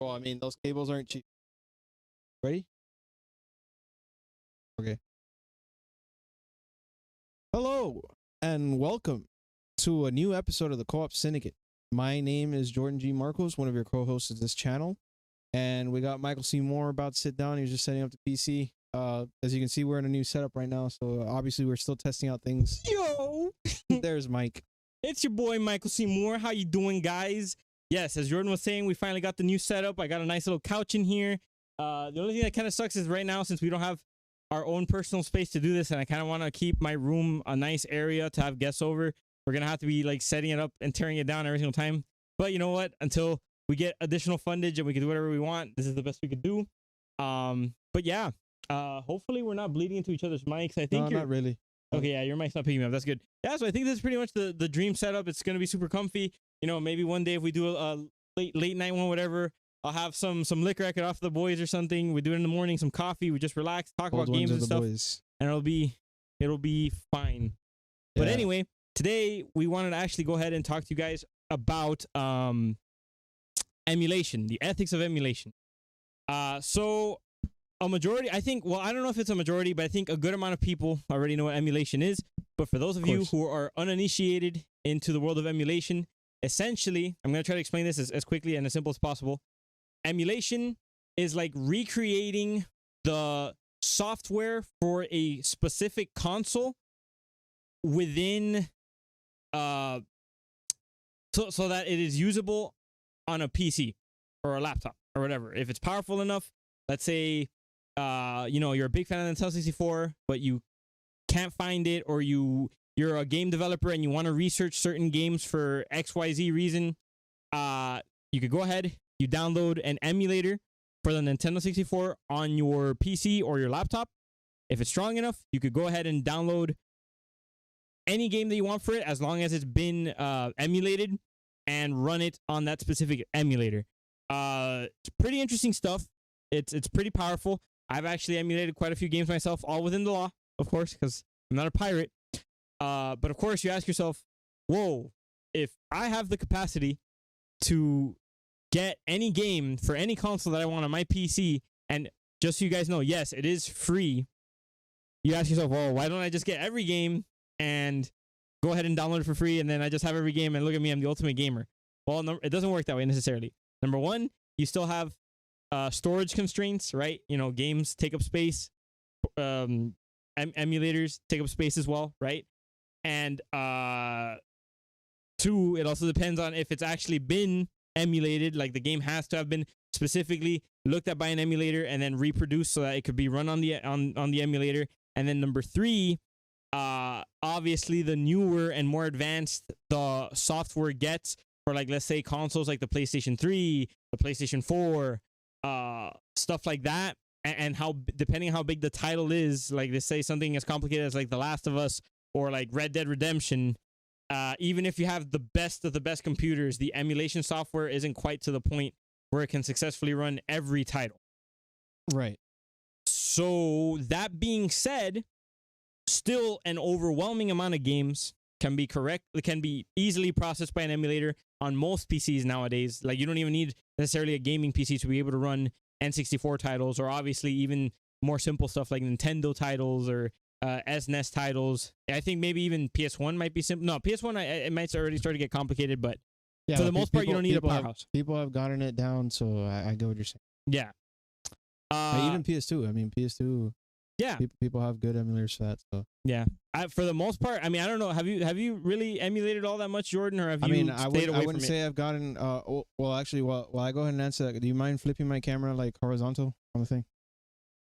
Well, I mean, those cables aren't cheap. Ready? Okay. Hello, and welcome to a new episode of the Co-Op Syndicate. My name is Jordan G. Marcos, one of your co-hosts of this channel. And we got Michael C. Moore about to sit down. He was just setting up the PC. As you can see, we're in a new setup right now, so obviously we're still testing out things. Yo! There's Mike. It's your boy, Michael C. Moore. How you doing, guys? Yes, as Jordan was saying, we finally got the new setup. I got a nice little couch in here. The only thing that kind of sucks is right now, since we don't have our own personal space to do this, and I kind of want to keep my room a nice area to have guests over, we're going to have to be like setting it up and tearing it down every single time. But you know what? Until we get additional fundage and we can do whatever we want, this is the best we could do. But yeah, hopefully we're not bleeding into each other's mics. I think not really. Okay, yeah, your mic's not picking me up. That's good. Yeah, so I think this is pretty much the dream setup. It's going to be super comfy. You know, maybe one day if we do a late night one, whatever, I'll have some liquor I could offer the boys or something. We do it in the morning, some coffee. We just relax, talk about games and stuff, and it'll be fine. Yeah. But anyway, today we wanted to actually go ahead and talk to you guys about emulation, the ethics of emulation. So a majority, I think, well, I don't know if it's a majority, but I think a good amount of people already know what emulation is. But for those of you who are uninitiated into the world of emulation, essentially, I'm going to try to explain this as quickly and as simple as possible. Emulation is like recreating the software for a specific console within, so that it is usable on a PC or a laptop or whatever. If it's powerful enough, let's say, you know, you're a big fan of the Nintendo 64, but you can't find it, or you're a game developer and you want to research certain games for XYZ reason, you could go ahead, you download an emulator for the Nintendo 64 on your PC or your laptop. If it's strong enough, you could go ahead and download any game that you want for it, as long as it's been emulated, and run it on that specific emulator. It's pretty interesting stuff. It's pretty powerful. I've actually emulated quite a few games myself, all within the law, of course, because I'm not a pirate. But of course, you ask yourself, whoa, if I have the capacity to get any game for any console that I want on my PC, and just so you guys know, yes, it is free. You ask yourself, well, why don't I just get every game and go ahead and download it for free, and then I just have every game, and look at me, I'm the ultimate gamer? Well, no, it doesn't work that way necessarily. Number one, you still have storage constraints, right? You know, games take up space. Emulators take up space as well, right? And two, it also depends on if it's actually been emulated. Like, the game has to have been specifically looked at by an emulator and then reproduced so that it could be run on the emulator. And then number three, obviously the newer and more advanced the software gets for, like, let's say consoles like the PlayStation 3, the PlayStation 4, stuff like that, and how, depending on how big the title is, like, let's say something as complicated as like The Last of Us or like Red Dead Redemption, even if you have the best of the best computers, the emulation software isn't quite to the point where it can successfully run every title. Right. So that being said, still an overwhelming amount of games can be easily processed by an emulator on most PCs nowadays. Like, you don't even need necessarily a gaming PC to be able to run N64 titles, or obviously even more simple stuff like Nintendo titles or SNES titles. I think maybe even PS1 might be simple. No, PS1 it might already start to get complicated, but yeah, for the most part, you don't need a powerhouse. People have gotten it down, so I get what you're saying. Yeah. Even PS2. I mean, PS2. Yeah. People have good emulators for that. So yeah, for the most part, I mean, I don't know. Have you really emulated all that much, Jordan, or have you? I mean, I wouldn't say I've gotten. Well, actually, while I go ahead and answer that, do you mind flipping my camera like horizontal on the thing?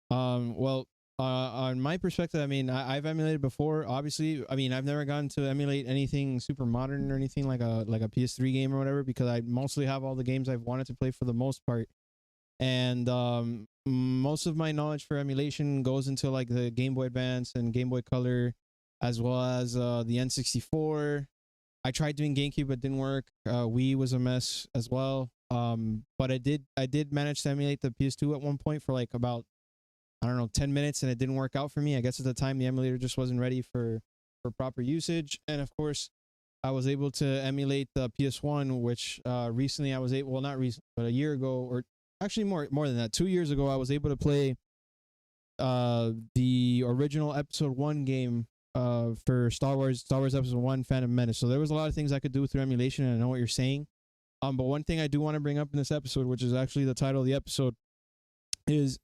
Well, on my perspective, I mean, I've emulated before. Obviously, I mean, I've never gotten to emulate anything super modern or anything like a PS3 game or whatever, because I mostly have all the games I've wanted to play for the most part. And most of my knowledge for emulation goes into like the Game Boy Advance and Game Boy Color, as well as the N64. I tried doing GameCube, but it didn't work. Wii was a mess as well. But I did manage to emulate the PS2 at one point for like about, I don't know, 10 minutes, and it didn't work out for me. I guess at the time the emulator just wasn't ready for proper usage. And of course, I was able to emulate the PS1, which recently I was able, well, not recently, but a year ago, or actually more than that. 2 years ago, I was able to play the original Episode 1 game for Star Wars Episode 1 Phantom Menace. So there was a lot of things I could do through emulation, and I know what you're saying. But one thing I do want to bring up in this episode, which is actually the title of the episode, is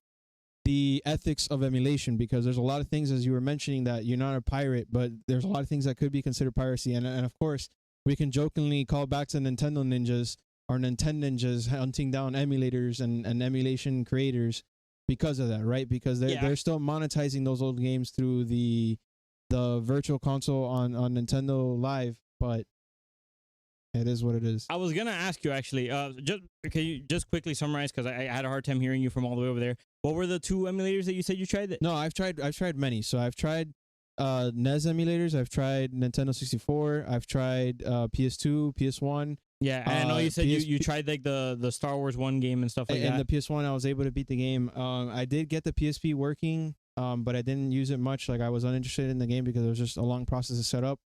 the ethics of emulation, because there's a lot of things, as you were mentioning, that you're not a pirate, but there's a lot of things that could be considered piracy. And of course, we can jokingly call back to Nintendo ninjas or Nintendo ninjas hunting down emulators and emulation creators because of that, right? Because they're still monetizing those old games through the virtual console on Nintendo Live, but it is what it is. I was gonna ask you actually, can you just quickly summarize, because I had a hard time hearing you from all the way over there. What were the 2 emulators that you said you tried? No, I've tried many. So I've tried NES emulators. I've tried Nintendo 64. I've tried PS2, PS1. Yeah, and I know you said you tried like the Star Wars 1 game and stuff like that. And the PS1, I was able to beat the game. I did get the PSP working, but I didn't use it much. Like, I was uninterested in the game because it was just a long process to set up.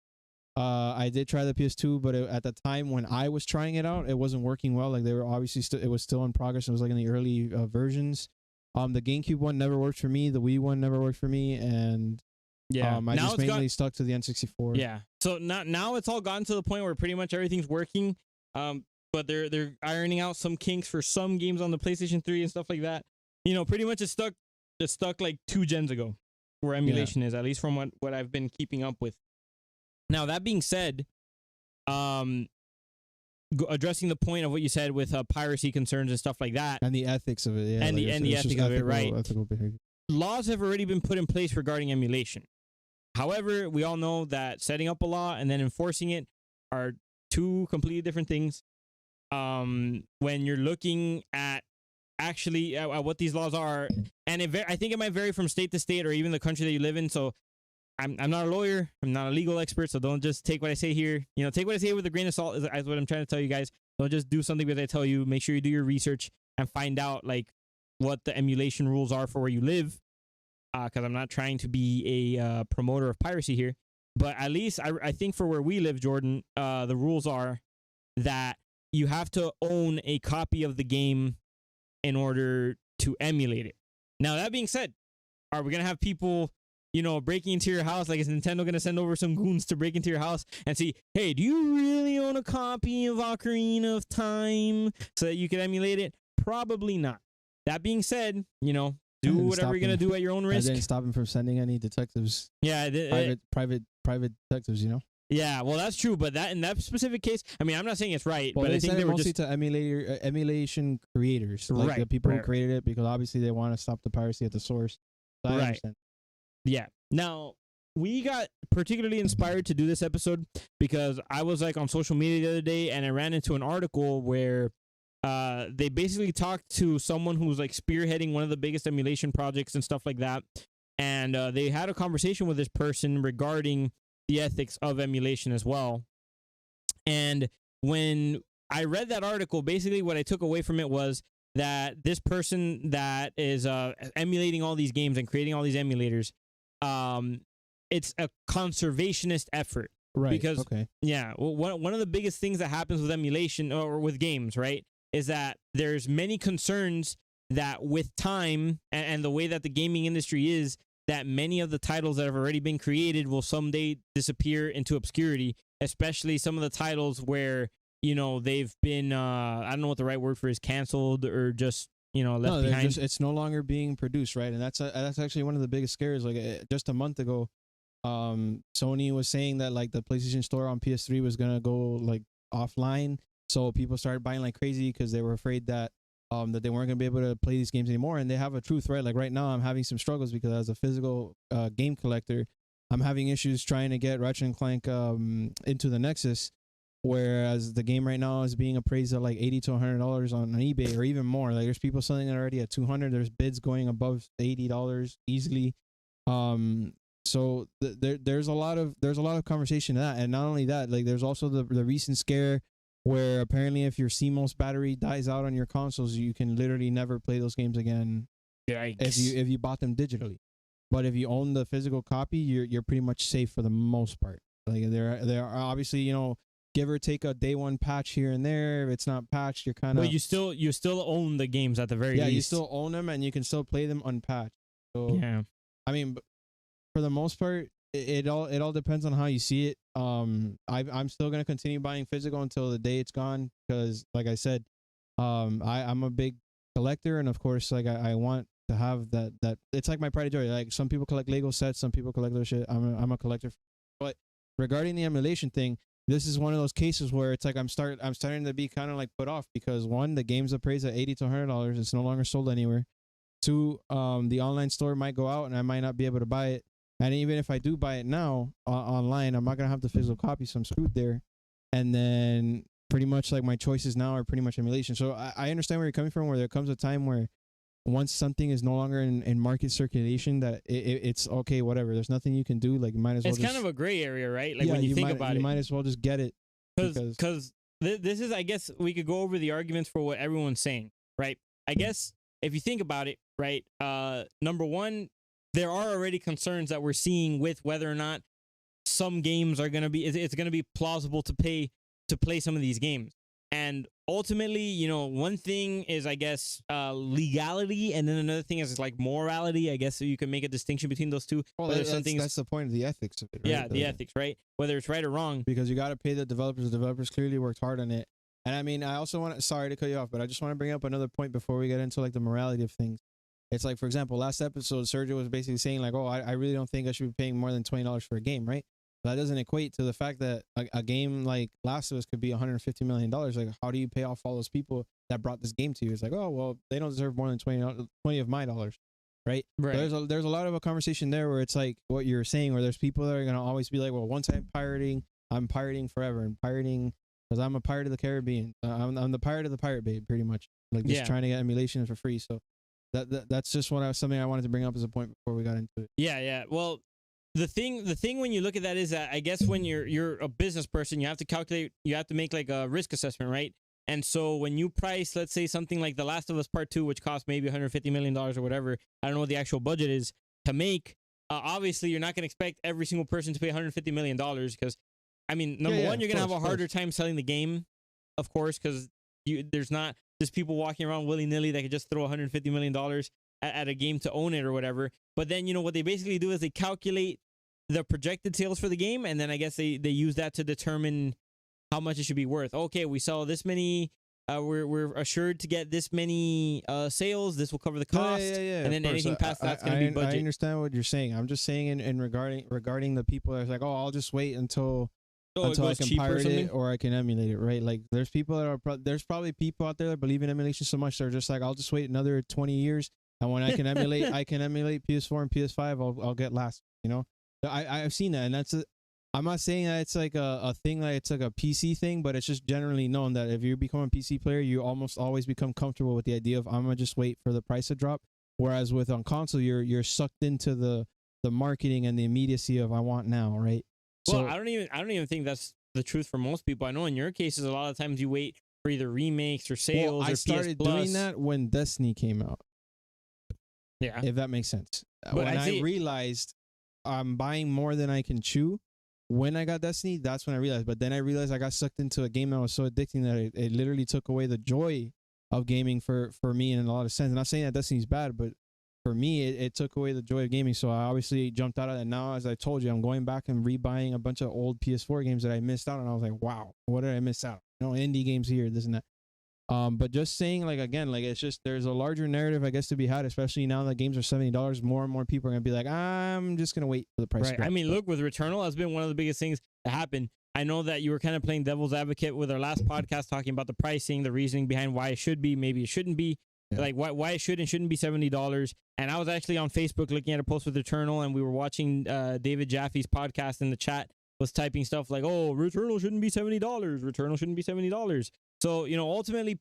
I did try the PS2, but at the time when I was trying it out, it wasn't working well. Like, they were obviously it was still in progress. It was like in the early versions. The GameCube one never worked for me. The Wii one never worked for me, and I just mainly stuck to the N64. Yeah. So now it's all gotten to the point where pretty much everything's working. But they're ironing out some kinks for some games on the PlayStation 3 and stuff like that. You know, pretty much it's stuck like 2 gens ago, where emulation is, at least from what I've been keeping up with. Now, that being said, addressing the point of what you said with piracy concerns and stuff like that, and the ethics of it, yeah, and like the ethics of it, right? Ethical behavior. Laws have already been put in place regarding emulation. However, we all know that setting up a law and then enforcing it are 2 completely different things. When you're looking at actually at what these laws are, and I think it might vary from state to state or even the country that you live in. So I'm not a lawyer. I'm not a legal expert. So don't just take what I say here. You know, take what I say with a grain of salt is what I'm trying to tell you guys. Don't just do something because I tell you. Make sure you do your research and find out like what the emulation rules are for where you live. Because I'm not trying to be a promoter of piracy here. But at least I think for where we live, Jordan, the rules are that you have to own a copy of the game in order to emulate it. Now, that being said, are we going to have people, you know, breaking into your house? Like, is Nintendo going to send over some goons to break into your house and see, hey, do you really own a copy of Ocarina of Time so that you can emulate it? Probably not. That being said, you know, do whatever you're going to do at your own risk. I didn't stop him from sending any detectives. Yeah. Private detectives, you know? Yeah, well, that's true, but in that specific case, I mean, I'm not saying it's right, but I think they were mostly just to emulation creators, like the people who created it, because obviously they want to stop the piracy at the source. So I understand. Yeah. Now, we got particularly inspired to do this episode because I was like on social media the other day and I ran into an article where they basically talked to someone who's like spearheading one of the biggest emulation projects and stuff like that, and they had a conversation with this person regarding the ethics of emulation as well. And when I read that article, basically what I took away from it was that this person that is emulating all these games and creating all these emulators, it's a conservationist effort. Right. Because, one of the biggest things that happens with emulation or with games, right, is that there's many concerns that with time and the way that the gaming industry is, that many of the titles that have already been created will someday disappear into obscurity, especially some of the titles where, you know, they've been, I don't know what the right word for is, canceled or just, you know, left behind. It's no longer being produced, right? And that's actually one of the biggest scares. Like just a month ago, Sony was saying that like the PlayStation Store on PS3 was going to go like offline. So people started buying like crazy because they were afraid that that they weren't going to be able to play these games anymore. And they have a truth, right? Like right now I'm having some struggles because as a physical game collector, I'm having issues trying to get Ratchet and Clank into the Nexus, whereas the game right now is being appraised at like $80 to $100 on eBay or even more. Like there's people selling it already at $200. There's bids going above $80 easily. So there's a lot of conversation to that. And not only that, like there's also the recent scare where apparently if your CMOS battery dies out on your consoles, you can literally never play those games again. Yikes. If you bought them digitally. But if you own the physical copy, you're pretty much safe for the most part. Like there are obviously, you know, give or take a day one patch here and there. If it's not patched, you're kind of. But you still own the games at the very least. Yeah, you still own them, and you can still play them unpatched. So yeah, I mean, for the most part, it all depends on how you see it. I'm still gonna continue buying physical until the day it's gone, because like I said, I'm a big collector, and of course, like I want to have that it's like my pride and joy. Like some people collect Lego sets, some people collect their shit. I'm a collector. But regarding the emulation thing, this is one of those cases where it's like I'm starting to be kind of like put off, because one, the game's appraised at $80 to $100. It's no longer sold anywhere. Two, the online store might go out and I might not be able to buy it. And even if I do buy it now online, I'm not gonna have the physical copy, so I'm screwed there. And then pretty much like my choices now are pretty much emulation. So I understand where you're coming from, where there comes a time where once something is no longer in market circulation, that it's okay, whatever. There's nothing you can do. Like you might as well. It's kind of a gray area, right? Like yeah, when you think might, about you it, might as well just get it, because this is, I guess, we could go over the arguments for what everyone's saying, right? I guess if you think about it, right? Number one, there are already concerns that we're seeing with whether or not some games are gonna be. It's gonna be plausible to play some of these games. And ultimately, you know, one thing is, I guess, legality, and then another thing is like morality. I guess so you can make a distinction between those two. Well, that's the point of the ethics of it, right? Yeah, the ethics, right? Whether it's right or wrong. Because you got to pay the developers. The developers clearly worked hard on it. And I mean, I also want to, sorry to cut you off, but I just want to bring up another point before we get into like the morality of things. It's like, for example, last episode, Sergio was basically saying like, oh, I really don't think I should be paying more than $20 for a game, right? That doesn't equate to the fact that a game like Last of Us could be $150 million. Like, how do you pay off all those people that brought this game to you? It's like, oh, well, they don't deserve more than 20 of my dollars, right? Right. So there's a lot of a conversation there where it's like what you're saying, where there's people that are gonna always be like, well, once I'm pirating forever, and pirating because I'm a pirate of the Caribbean. I'm the pirate of the Pirate Bay, pretty much. Like just trying to get emulation for free. So that's just something I wanted to bring up as a point before we got into it. Yeah. Well, the thing when you look at that is that I guess when you're a business person, you have to calculate, you have to make like a risk assessment, right? And so when you price, let's say something like The Last of Us Part 2, which costs maybe $150 million or whatever, I don't know what the actual budget is to make, obviously you're not going to expect every single person to pay $150 million, because, I mean, number one, you're going to have a harder time selling the game, of course, because there's not just people walking around willy-nilly that could just throw $150 million at a game to own it or whatever. But then, you know, what they basically do is they calculate the projected sales for the game, and then I guess they use that to determine how much it should be worth. Okay, we sell this many, we're assured to get this many sales, this will cover the cost, and then anything past that's going to be budget. I understand what you're saying. I'm just saying in regarding the people that's like, oh, I'll just wait until I can pirate it or I can emulate it, right? Like there's people that are there's probably people out there that believe in emulation so much they're just like, I'll just wait another 20 years, and when I can emulate PS4 and PS5, I'll get Last, you know. I've seen that, and I'm not saying that it's like a thing, like it's like a PC thing, but it's just generally known that if you become a PC player, you almost always become comfortable with the idea of I'm gonna just wait for the price to drop. Whereas with on console, you're sucked into the marketing and the immediacy of I want now, right? Well, so, I don't even think that's the truth for most people. I know in your cases, a lot of times you wait for either remakes or sales. Well, I started doing that when Destiny came out. Yeah, if that makes sense. But when I realized I'm buying more than I can chew. When I got Destiny, that's when I realized. But then I realized I got sucked into a game that was so addicting that it literally took away the joy of gaming for me in a lot of sense. I'm not saying that Destiny's bad, but for me, it took away the joy of gaming. So I obviously jumped out of it. And now, as I told you, I'm going back and rebuying a bunch of old PS4 games that I missed out on. I was like, wow, what did I miss out? You know, indie games here, this and that. But just saying, like, again, like, it's just, there's a larger narrative, I guess, to be had, especially now that games are $70. More and more people are going to be like, I'm just going to wait for the price. Right. I mean, look, with Returnal, that's been one of the biggest things that happened. I know that you were kind of playing devil's advocate with our last podcast, talking about the pricing, the reasoning behind why it should be, maybe it shouldn't be, like why it should and shouldn't be $70. And I was actually on Facebook looking at a post with Returnal, and we were watching David Jaffe's podcast in the chat, was typing stuff like, oh, Returnal shouldn't be $70. Returnal shouldn't be $70. So, you know, ultimately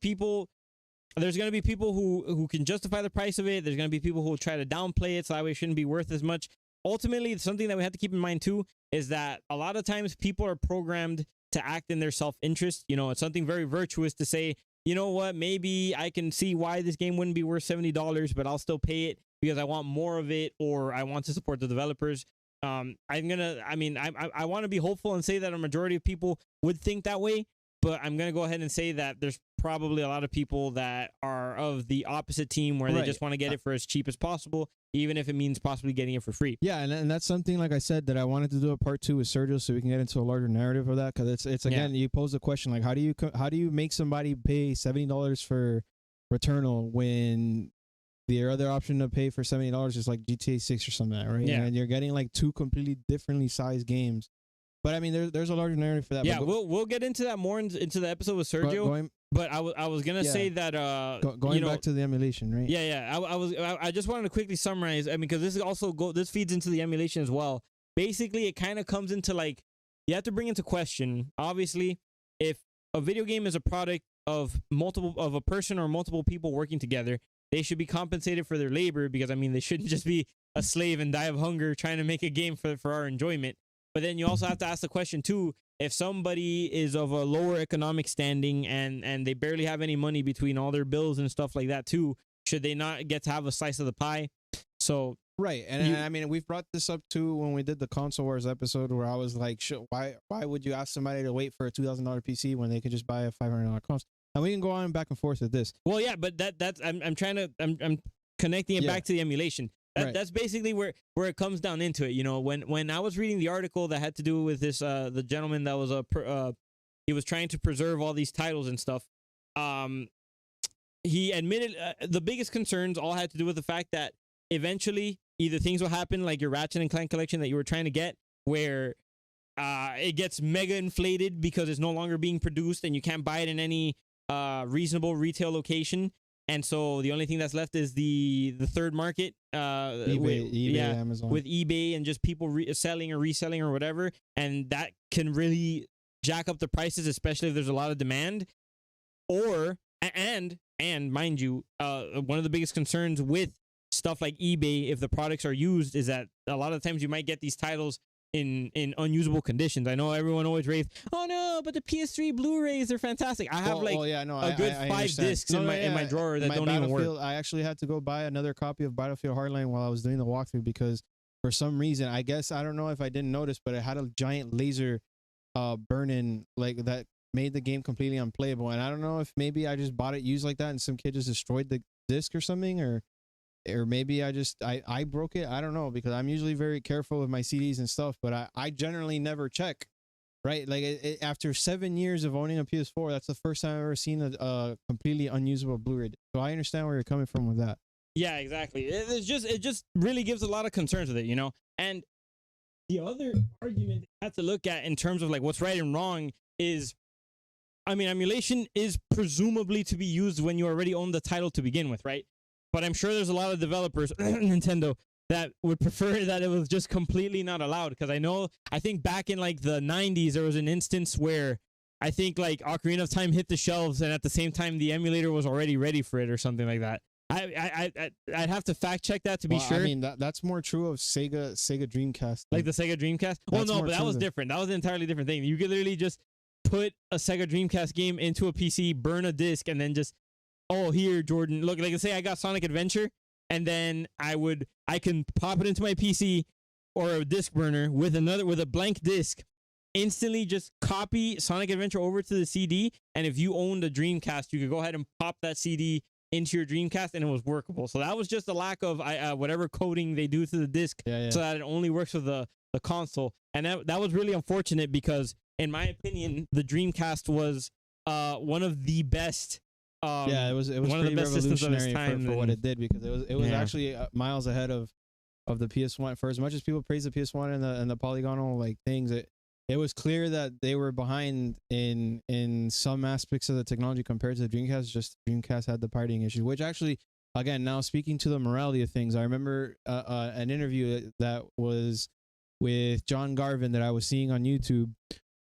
there's going to be people who can justify the price of it. There's going to be people who will try to downplay it, so that way it shouldn't be worth as much. Ultimately, something that we have to keep in mind too is that a lot of times people are programmed to act in their self-interest. You know, it's something very virtuous to say, you know what, maybe I can see why this game wouldn't be worth $70, but I'll still pay it because I want more of it, or I want to support the developers. I want to be hopeful and say that a majority of people would think that way, but I'm gonna go ahead and say that there's probably a lot of people that are of the opposite team, where they just want to get it for as cheap as possible, even if it means possibly getting it for free. Yeah, and that's something, like I said, that I wanted to do a part 2 with Sergio, so we can get into a larger narrative of that, because it's again, you pose the question, like, how do you make somebody pay $70 for Returnal when the other option to pay for $70 is like GTA 6 or something, right? Yeah. And you're getting like 2 completely differently sized games. But I mean, there's a larger narrative for that. Yeah, we'll get into that more into the episode with Sergio. But I was gonna say that going back to the emulation, right? Yeah. I just wanted to quickly summarize. I mean, because this feeds into the emulation as well. Basically, it kind of comes into, like, you have to bring into question, obviously, if a video game is a product of a person or multiple people working together, they should be compensated for their labor, because I mean, they shouldn't just be a slave and die of hunger trying to make a game for our enjoyment. But then you also have to ask the question too, if somebody is of a lower economic standing and they barely have any money between all their bills and stuff like that too, should they not get to have a slice of the pie? So right, and I mean, we've brought this up too when we did the Console Wars episode, where I was like, why would you ask somebody to wait for a $2,000 PC when they could just buy a $500 console? And we can go on back and forth with this. Well, yeah, but that's I'm connecting it back to the emulation. That's basically where it comes down into it. You know, when I was reading the article that had to do with this, the gentleman that was he was trying to preserve all these titles and stuff. He admitted the biggest concerns all had to do with the fact that eventually either things will happen like your Ratchet and Clank collection that you were trying to get, where it gets mega inflated because it's no longer being produced and you can't buy it in any reasonable retail location, and so the only thing that's left is the third market, eBay, Amazon, with eBay and just people selling or reselling or whatever, and that can really jack up the prices, especially if there's a lot of demand. Or and mind you, one of the biggest concerns with stuff like eBay, if the products are used, is that a lot of times you might get these titles in unusable conditions. I know everyone always raves, oh no, but the PS3 Blu-rays are fantastic. I have a good 5 discs in my drawer that don't even work. I actually had to go buy another copy of Battlefield Hardline while I was doing the walkthrough, because for some reason, I guess, I don't know if I didn't notice, but it had a giant laser burn-in, like, that made the game completely unplayable. And I don't know if maybe I just bought it used like that and some kid just destroyed the disc or something, or maybe I broke it. I don't know, because I'm usually very careful with my CDs and stuff, but I generally never check, right? Like, after 7 years of owning a PS4, that's the first time I've ever seen a completely unusable Blu-ray. So I understand where you're coming from with that. Yeah, exactly. It just really gives a lot of concerns with it, you know? And the other argument you have to look at in terms of like what's right and wrong is, I mean, emulation is presumably to be used when you already own the title to begin with, right? But I'm sure there's a lot of developers, Nintendo, that would prefer that it was just completely not allowed. Because I think back in like the 90s, there was an instance where I think like Ocarina of Time hit the shelves, and at the same time, the emulator was already ready for it or something like that. I'd have to fact check that to be sure. I mean, that's more true of Sega Dreamcast. Like the Sega Dreamcast? Well, no, but that was different. That was an entirely different thing. You could literally just put a Sega Dreamcast game into a PC, burn a disc, and then just, oh, here, Jordan, look, like, say I got Sonic Adventure, and then I can pop it into my PC or a disc burner with a blank disc, instantly just copy Sonic Adventure over to the CD, and if you owned a Dreamcast, you could go ahead and pop that CD into your Dreamcast, and it was workable. So that was just a lack of whatever coding they do to the disc, so that it only works with the console. And that was really unfortunate, because in my opinion, the Dreamcast was one of the best. It was one of the best revolutionary for what it did, because it was actually miles ahead of the PS1. For as much as people praise the PS1 and the polygonal like things, it was clear that they were behind in some aspects of the technology compared to the Dreamcast. Just Dreamcast had the partying issue, which actually, again, now speaking to the morality of things, I remember an interview that was with John Garvin that I was seeing on YouTube,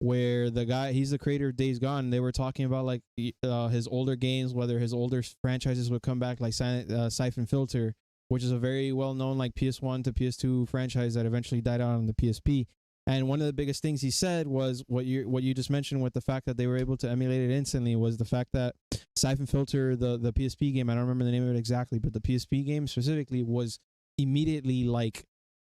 where the guy, he's the creator of Days Gone, they were talking about like his older games, whether his older franchises would come back, like Siphon Filter, which is a very well-known like PS1 to PS2 franchise that eventually died out on the PSP. And one of the biggest things he said was what you just mentioned, with the fact that they were able to emulate it instantly, was the fact that Siphon Filter, the PSP game, I don't remember the name of it exactly, but the PSP game specifically was immediately like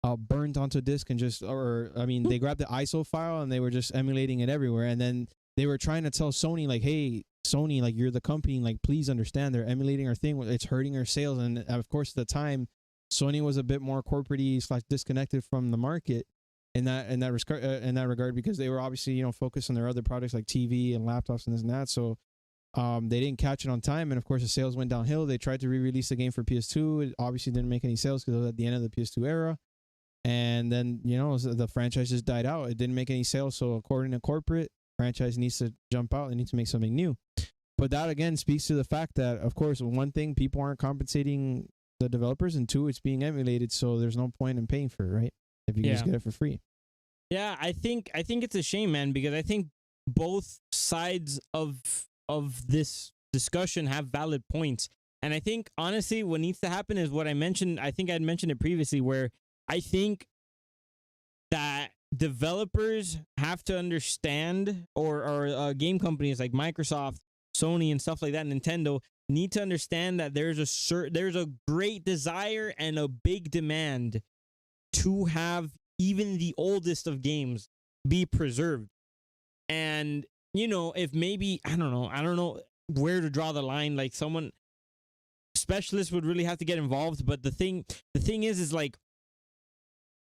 burnt onto disk and just, or I mean, they grabbed the ISO file and they were just emulating it everywhere. And then they were trying to tell Sony, like, hey, Sony, like, you're the company, like, please understand they're emulating our thing. It's hurting our sales. And of course, at the time, Sony was a bit more corporate-y / disconnected from the market in that regard, because they were obviously, focused on their other products like TV and laptops and this and that. So they didn't catch it on time, and of course the sales went downhill. They tried to re-release the game for PS2. It obviously didn't make any sales because it was at the end of the PS2 era. And then, the franchise just died out. It didn't make any sales. So according to corporate, franchise needs to jump out. They need to make something new. But that again speaks to the fact that, of course, one thing, people aren't compensating the developers, and two, it's being emulated. So there's no point in paying for it, right? If you can just get it for free. Yeah, I think it's a shame, man, because I think both sides of this discussion have valid points. And I think, honestly, what needs to happen is what I mentioned. I think I'd mentioned it previously, where I think that developers have to understand, or game companies like Microsoft, Sony, and stuff like that, Nintendo, need to understand that there's a great desire and a big demand to have even the oldest of games be preserved. And, if maybe, I don't know where to draw the line. Like, someone specialist would really have to get involved. But the thing is like,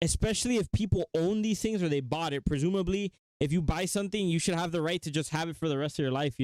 especially if people own these things or they bought it, presumably if you buy something, you should have the right to just have it for the rest of your life,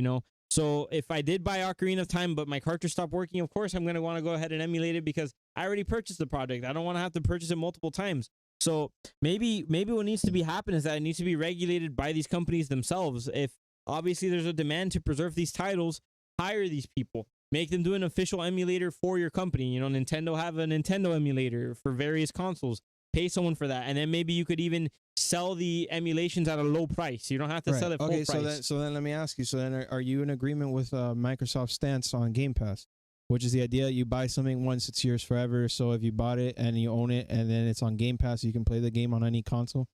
So if I did buy Ocarina of Time, but my cartridge stopped working, of course I'm going to want to go ahead and emulate it because I already purchased the product. I don't want to have to purchase it multiple times. So maybe what needs to be happening is that it needs to be regulated by these companies themselves. If obviously there's a demand to preserve these titles, hire these people, make them do an official emulator for your company. Nintendo have a Nintendo emulator for various consoles. Pay someone for that, and then maybe you could even sell the emulations at a low price. You don't have to sell it full price. So then let me ask you. So then, are you in agreement with Microsoft's stance on Game Pass, which is the idea you buy something once, it's yours forever? So if you bought it and you own it, and then it's on Game Pass, you can play the game on any console.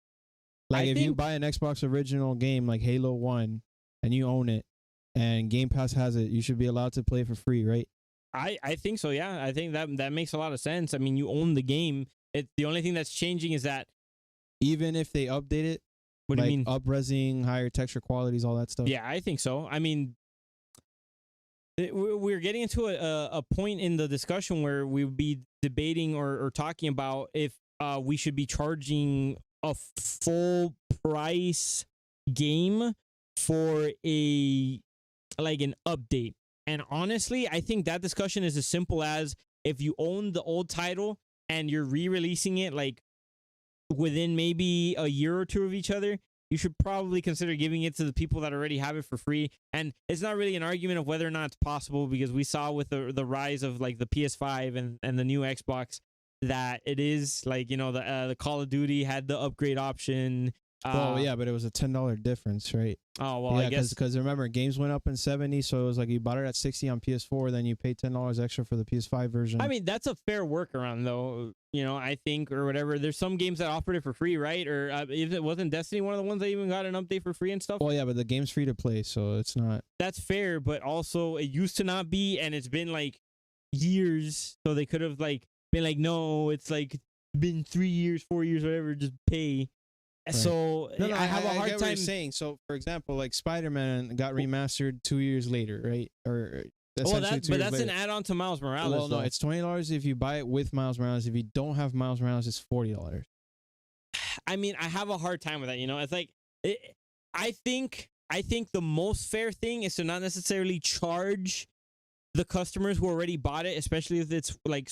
Like, if you buy an Xbox original game like Halo 1 and you own it, and Game Pass has it, you should be allowed to play for free, right? I think so. Yeah, I think that makes a lot of sense. I mean, you own the game. The only thing that's changing is that even if they update it, what do you mean? Up-resing, higher texture qualities, all that stuff. Yeah, I think so. I mean, we're getting into a point in the discussion where we would be debating or talking about if we should be charging a full price game for an update. And honestly, I think that discussion is as simple as, if you own the old title and you're re-releasing it like within maybe a year or two of each other, you should probably consider giving it to the people that already have it for free. And it's not really an argument of whether or not it's possible, because we saw with the rise of like the PS5 and the new Xbox that it is like, the Call of Duty had the upgrade option. Yeah, but it was a $10 difference, right? Oh, well, yeah, I guess because remember, games went up in 70, so it was like you bought it at 60 on PS4, then you paid $10 extra for the PS5 version. I mean, that's a fair workaround, though. I think, or whatever. There's some games that offered it for free, right? Or if it wasn't Destiny, one of the ones that even got an update for free and stuff. Well, yeah, but the game's free to play, so it's not. That's fair, but also it used to not be, and it's been like years, so they could have been like, no, it's like been 3 years, 4 years, whatever, just pay. Right. So I have a hard get time what you're saying. So, for example, like Spider-Man got remastered 2 years later, right? Or that's an add-on to Miles Morales. Well, no, it's $20 if you buy it with Miles Morales. If you don't have Miles Morales, it's $40. I mean, I have a hard time with that. It's like, I think the most fair thing is to not necessarily charge the customers who already bought it, especially if it's like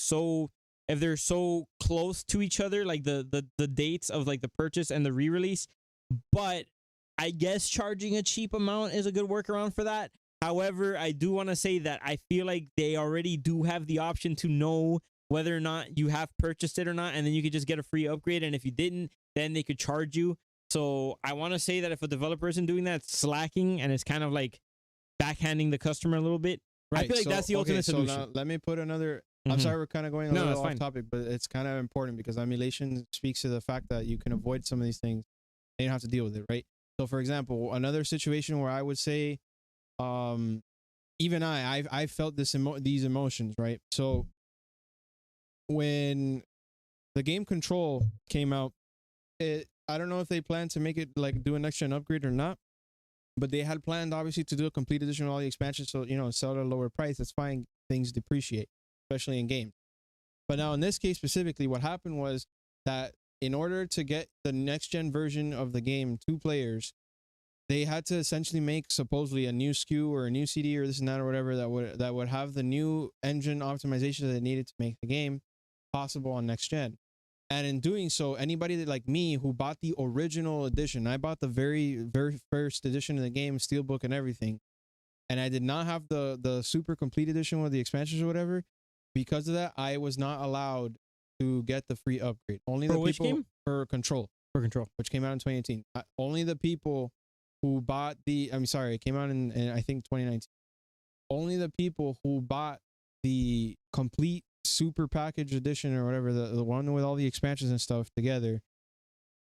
if they're so close to each other, like the dates of like the purchase and the re-release. But I guess charging a cheap amount is a good workaround for that. However, I do want to say that I feel like they already do have the option to know whether or not you have purchased it or not, and then you could just get a free upgrade. And if you didn't, then they could charge you. So I want to say that if a developer isn't doing that, it's slacking, and it's kind of like backhanding the customer a little bit. Right. I feel like that's the ultimate solution. So now let me put another. I'm sorry, we're kind of going a little off topic, but it's kind of important because emulation speaks to the fact that you can avoid some of these things and you don't have to deal with it, right? So, for example, another situation where I would say, even I felt these emotions, right? So when the game Control came out. I don't know if they plan to make it like do a next gen upgrade or not, but they had planned obviously to do a complete edition of all the expansions, so sell at a lower price. That's fine. Things depreciate, especially in games. But now in this case specifically, what happened was that in order to get the next gen version of the game to players, they had to essentially make supposedly a new SKU or a new CD or this and that or whatever that would have the new engine optimization that they needed to make the game possible on next gen. And in doing so, anybody that like me who bought the original edition, I bought the very first edition of the game, steelbook and everything, and I did not have the super complete edition with the expansions or whatever. Because of that, I was not allowed to get the free upgrade. Only For the which people game? for Control, which came out in 2018. Only the people who bought it came out in I think 2019. Only the people who bought the complete super package edition or whatever, the one with all the expansions and stuff together,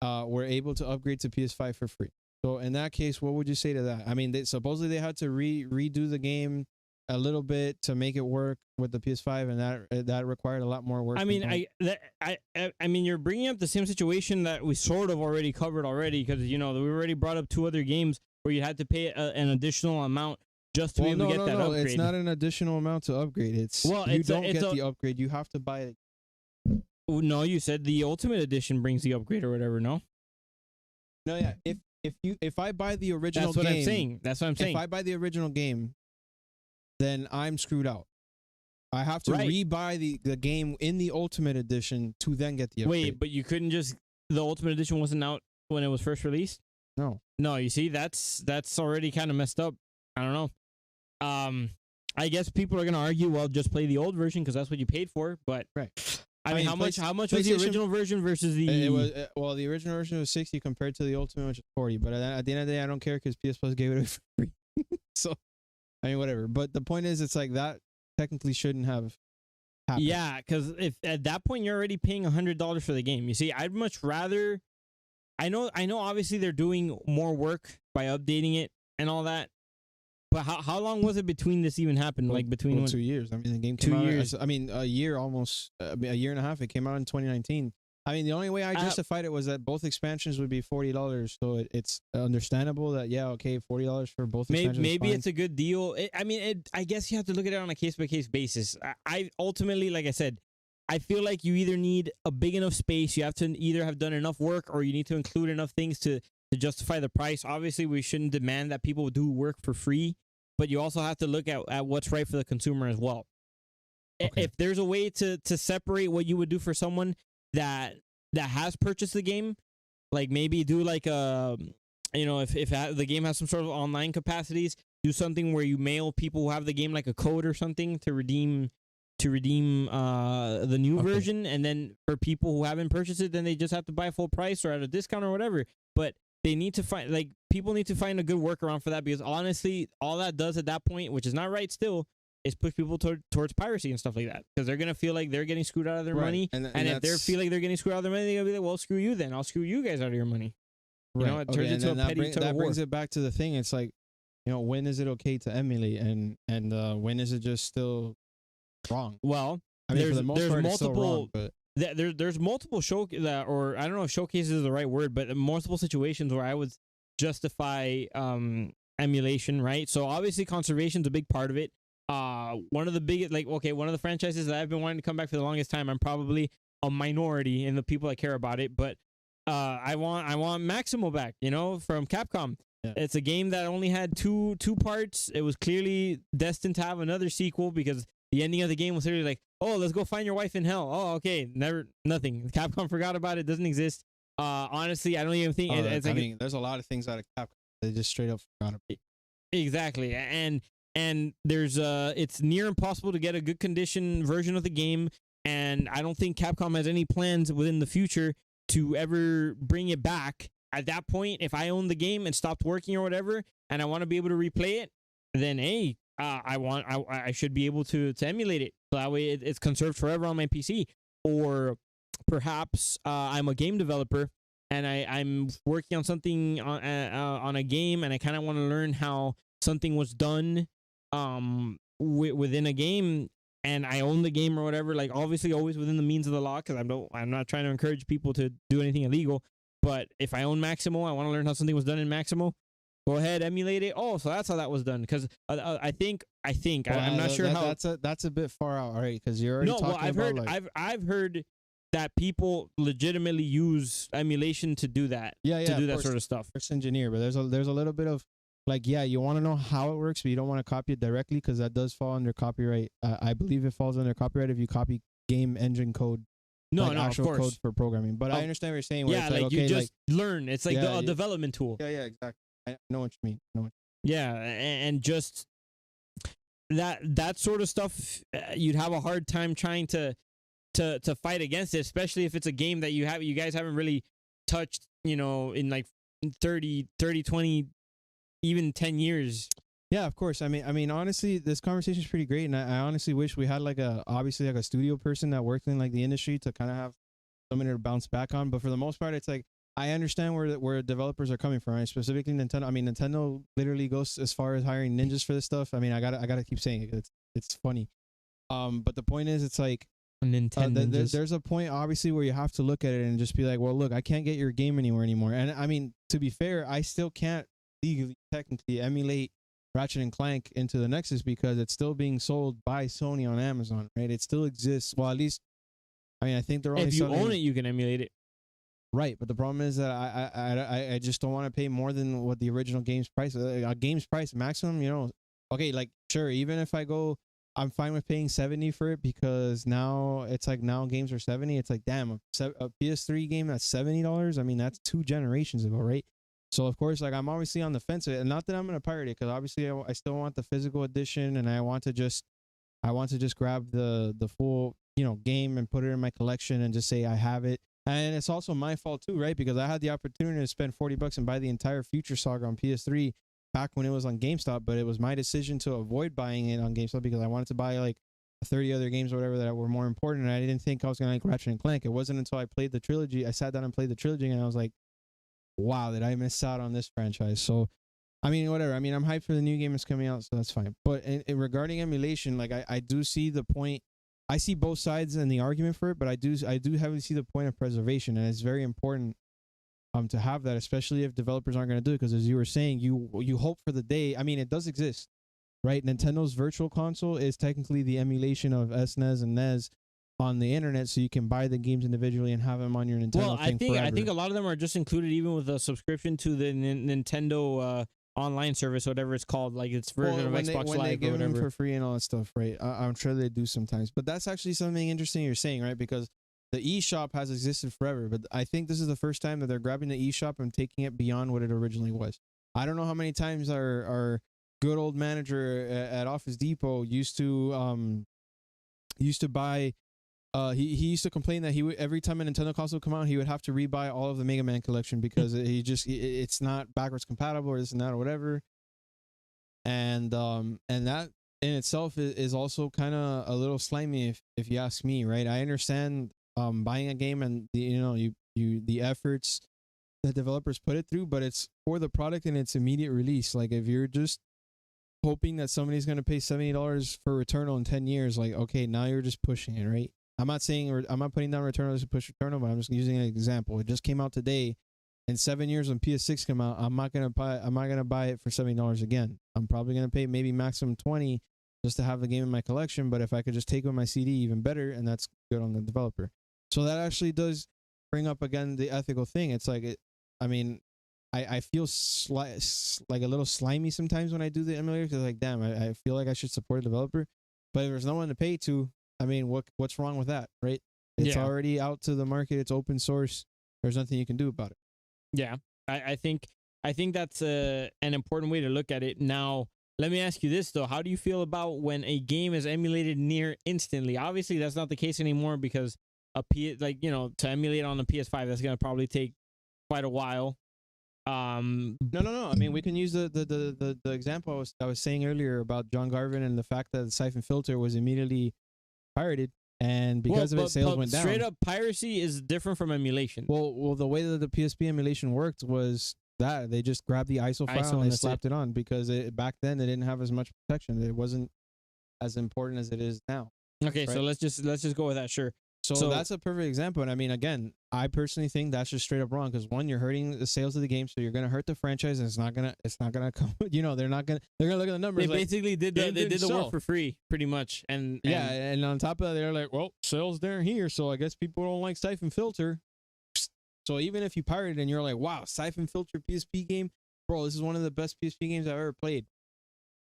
were able to upgrade to PS5 for free. So in that case, what would you say to that? I mean, supposedly they had to redo the game a little bit to make it work with the PS5, and that required a lot more work. I mean, I mean, you're bringing up the same situation that we sort of already covered because we already brought up 2 other games where you had to pay an additional amount just to be able to get that upgrade. It's not an additional amount to upgrade. You don't get the upgrade. You have to buy it. No, you said the Ultimate Edition brings the upgrade or whatever. No, yeah. If I buy the original game, that's what I'm saying. If I buy the original game, then I'm screwed out. I have to rebuy the game in the Ultimate Edition to then get the upgrade. Wait, but you couldn't the Ultimate Edition wasn't out when it was first released? No, you see, that's already kind of messed up. I don't know. I guess people are gonna argue, well, just play the old version because that's what you paid for. But I mean, how much was the original version versus the? It was the original version was 60 compared to the Ultimate, which is 40. But at the end of the day, I don't care because PS Plus gave it away for free. So, I mean, whatever. But the point is, it's like that technically shouldn't have happened. Yeah, because if at that point you're already paying $100 for the game, you see, I'd much rather. I know. Obviously, they're doing more work by updating it and all that. But how long was it between this even happened? Like between 2 years. I mean, the game came 2 out. years. I mean, a year almost. A year and a half. It came out in 2019. I mean, the only way I justified it was that both expansions would be $40. So it's understandable that $40 for both expansions. Maybe it's a good deal. I guess you have to look at it on a case by case basis. I ultimately, like I said, I feel like you either need a big enough space. You have to either have done enough work, or you need to include enough things to justify the price. Obviously, we shouldn't demand that people do work for free, but you also have to look at what's right for the consumer as well. Okay. If there's a way to separate what you would do for someone that has purchased the game, like maybe do like if the game has some sort of online capacities, do something where you mail people who have the game like a code or something to redeem the new version, and then for people who haven't purchased it, then they just have to buy full price or at a discount or whatever. But they need to people need to find a good workaround for that, because honestly, all that does at that point, which is not right still, is push people towards piracy and stuff like that, because they're gonna feel like they're getting screwed out of their money, and if they feel like they're getting screwed out of their money, they're gonna be like, well, screw you then, I'll screw you guys out of your money. You know, it turns into a petty tug of war. That brings it back to the thing. It's like, when is it okay to emulate, and when is it just still wrong? Well, I mean, there's multiple. There's multiple or I don't know if showcases is the right word, but multiple situations where I would justify emulation, right? So obviously conservation is a big part of it. One of the biggest, one of the franchises that I've been wanting to come back for the longest time, I'm probably a minority in the people that care about it, but I want Maximo back, from Capcom. Yeah. It's a game that only had two parts. It was clearly destined to have another sequel, because the ending of the game was literally like, oh, let's go find your wife in hell. Oh, okay. Nothing. Capcom forgot about it. Doesn't exist. Honestly, I don't even think it's like. I mean, there's a lot of things out of Capcom they just straight up forgot about. Exactly. And there's it's near impossible to get a good condition version of the game. And I don't think Capcom has any plans within the future to ever bring it back. At that point, if I own the game and stopped working or whatever, and I want to be able to replay it, then hey, I should be able to emulate it. So that way it's conserved forever on my PC. Or perhaps I'm a game developer and I'm working on something on a game, and I kind of want to learn how something was done within a game. and I own the game or whatever, like obviously always within the means of the law, because I'm not trying to encourage people to do anything illegal. But if I own Maximo, I want to learn how something was done in Maximo. Go ahead, emulate it. Oh, so that's how that was done. Because I think Well, I'm not sure how. That's a bit far out, right? Because you're already No, talking well, about I've heard that people legitimately use emulation to do that. Yeah, to do of that course, sort of stuff. first engineer, but there's a little bit of like, yeah, you want to know how it works, but you don't want to copy it directly because that does fall under copyright. I believe it falls under copyright if you copy game engine code. No, like no, actual of course. code for programming. But I understand what you're saying. Where Yeah, it's like, like okay, you just learn. It's like a development tool. Yeah, exactly. I know what you mean. Yeah, and just that sort of stuff, you'd have a hard time trying to fight against it, especially if it's a game that you guys haven't really touched, in like 30, 20, even 10 years. Yeah, of course. I mean, honestly, this conversation is pretty great, and I honestly wish we had obviously a studio person that worked in like the industry to kind of have something to bounce back on. But for the most part, it's like I understand where developers are coming from, right? Specifically Nintendo. I mean, Nintendo literally goes as far as hiring ninjas for this stuff. I mean, I gotta keep saying it. It's funny. But the point is, it's like Nintendo. there's a point obviously where you have to look at it and just be like, well, look, I can't get your game anywhere anymore. And I mean, to be fair, I still can't legally technically emulate Ratchet and Clank into the Nexus because it's still being sold by Sony on Amazon, right? It still exists. Well, at least, I mean, I think they're only if you own it, you can emulate it. Right, but the problem is that I just don't want to pay more than what the original game's price. A game's price maximum, okay, like sure, even if I'm fine with paying 70 for it because now it's like now games are 70. It's like damn, a PS3 game that's $70. I mean, that's 2 generations ago, right? So of course, like I'm obviously on the fence, and not that I'm gonna pirate it, because obviously I still want the physical edition, and I want to just grab the full game and put it in my collection and just say I have it. And it's also my fault too, right? Because I had the opportunity to spend $40 and buy the entire Future Saga on PS3 back when it was on GameStop, but it was my decision to avoid buying it on GameStop because I wanted to buy like 30 other games or whatever that were more important, and I didn't think I was gonna like Ratchet and Clank. It wasn't until I played the trilogy, I sat down and played the trilogy, and I was like, wow, did I miss out on this franchise? So, I mean, whatever. I mean, I'm hyped for the new game that's coming out, so that's fine. But regarding emulation, like I do see the point. I see both sides and the argument for it, but I do heavily see the point of preservation, and it's very important to have that, especially if developers aren't going to do it. Because as you were saying, you hope for the day. I mean, it does exist, right? Nintendo's Virtual Console is technically the emulation of SNES and NES on the internet, so you can buy the games individually and have them on your Nintendo. Well, I think a lot of them are just included even with a subscription to the Nintendo online service, whatever it's called, like its version of Xbox when Live they give or whatever them for free and all that stuff, right? I'm sure they do sometimes, but that's actually something interesting you're saying, right? Because the eShop has existed forever, but I think this is the first time that they're grabbing the eShop and taking it beyond what it originally was. I don't know how many times our good old manager at Office Depot used to buy. He used to complain that every time a Nintendo console would come out, he would have to rebuy all of the Mega Man collection because it's not backwards compatible or this and that or whatever. And that in itself is also kind of a little slimy if you ask me, right? I understand buying a game and the efforts that developers put it through, but it's for the product and its immediate release. Like if you're just hoping that somebody's going to pay $70 for Returnal in 10 years, like okay, now you're just pushing it, right? I'm not putting down Returnal to push Returnal, but I'm just using an example. It just came out today. In 7 years when PS6 come out, I'm not gonna buy it for $70 again. I'm probably gonna pay maybe maximum $20 just to have the game in my collection. But if I could just take with my CD, even better, and that's good on the developer. So that actually does bring up again the ethical thing. It's like I feel like a little slimy sometimes when I do the emulator because like damn, I feel like I should support a developer, but if there's no one to pay to, I mean, what's wrong with that, right? It's already out to the market. It's open source. There's nothing you can do about it. Yeah, I think that's an important way to look at it. Now, let me ask you this though: how do you feel about when a game is emulated near instantly? Obviously, that's not the case anymore because to emulate on the PS5, that's gonna probably take quite a while. No. I mean, we can use the example I was saying earlier about John Garvin and the fact that the Siphon Filter was immediately pirated, and because of it, sales went down. Straight up piracy is different from emulation. Well, the way that the PSP emulation worked was that they just grabbed the ISO file and they slapped it on because back then they didn't have as much protection. It wasn't as important as it is now. Okay, right? so let's just go with that. Sure. So that's a perfect example. And I mean, again, I personally think that's just straight up wrong because one, you're hurting the sales of the game, so you're gonna hurt the franchise, and it's not gonna come. You know, they're gonna look at the numbers. They basically did the work for free, pretty much. And yeah, and on top of that, they're like, well, sales aren't here, so I guess people don't like Siphon Filter. So even if you pirate it and you're like, wow, Siphon Filter PSP game, bro, this is one of the best PSP games I've ever played.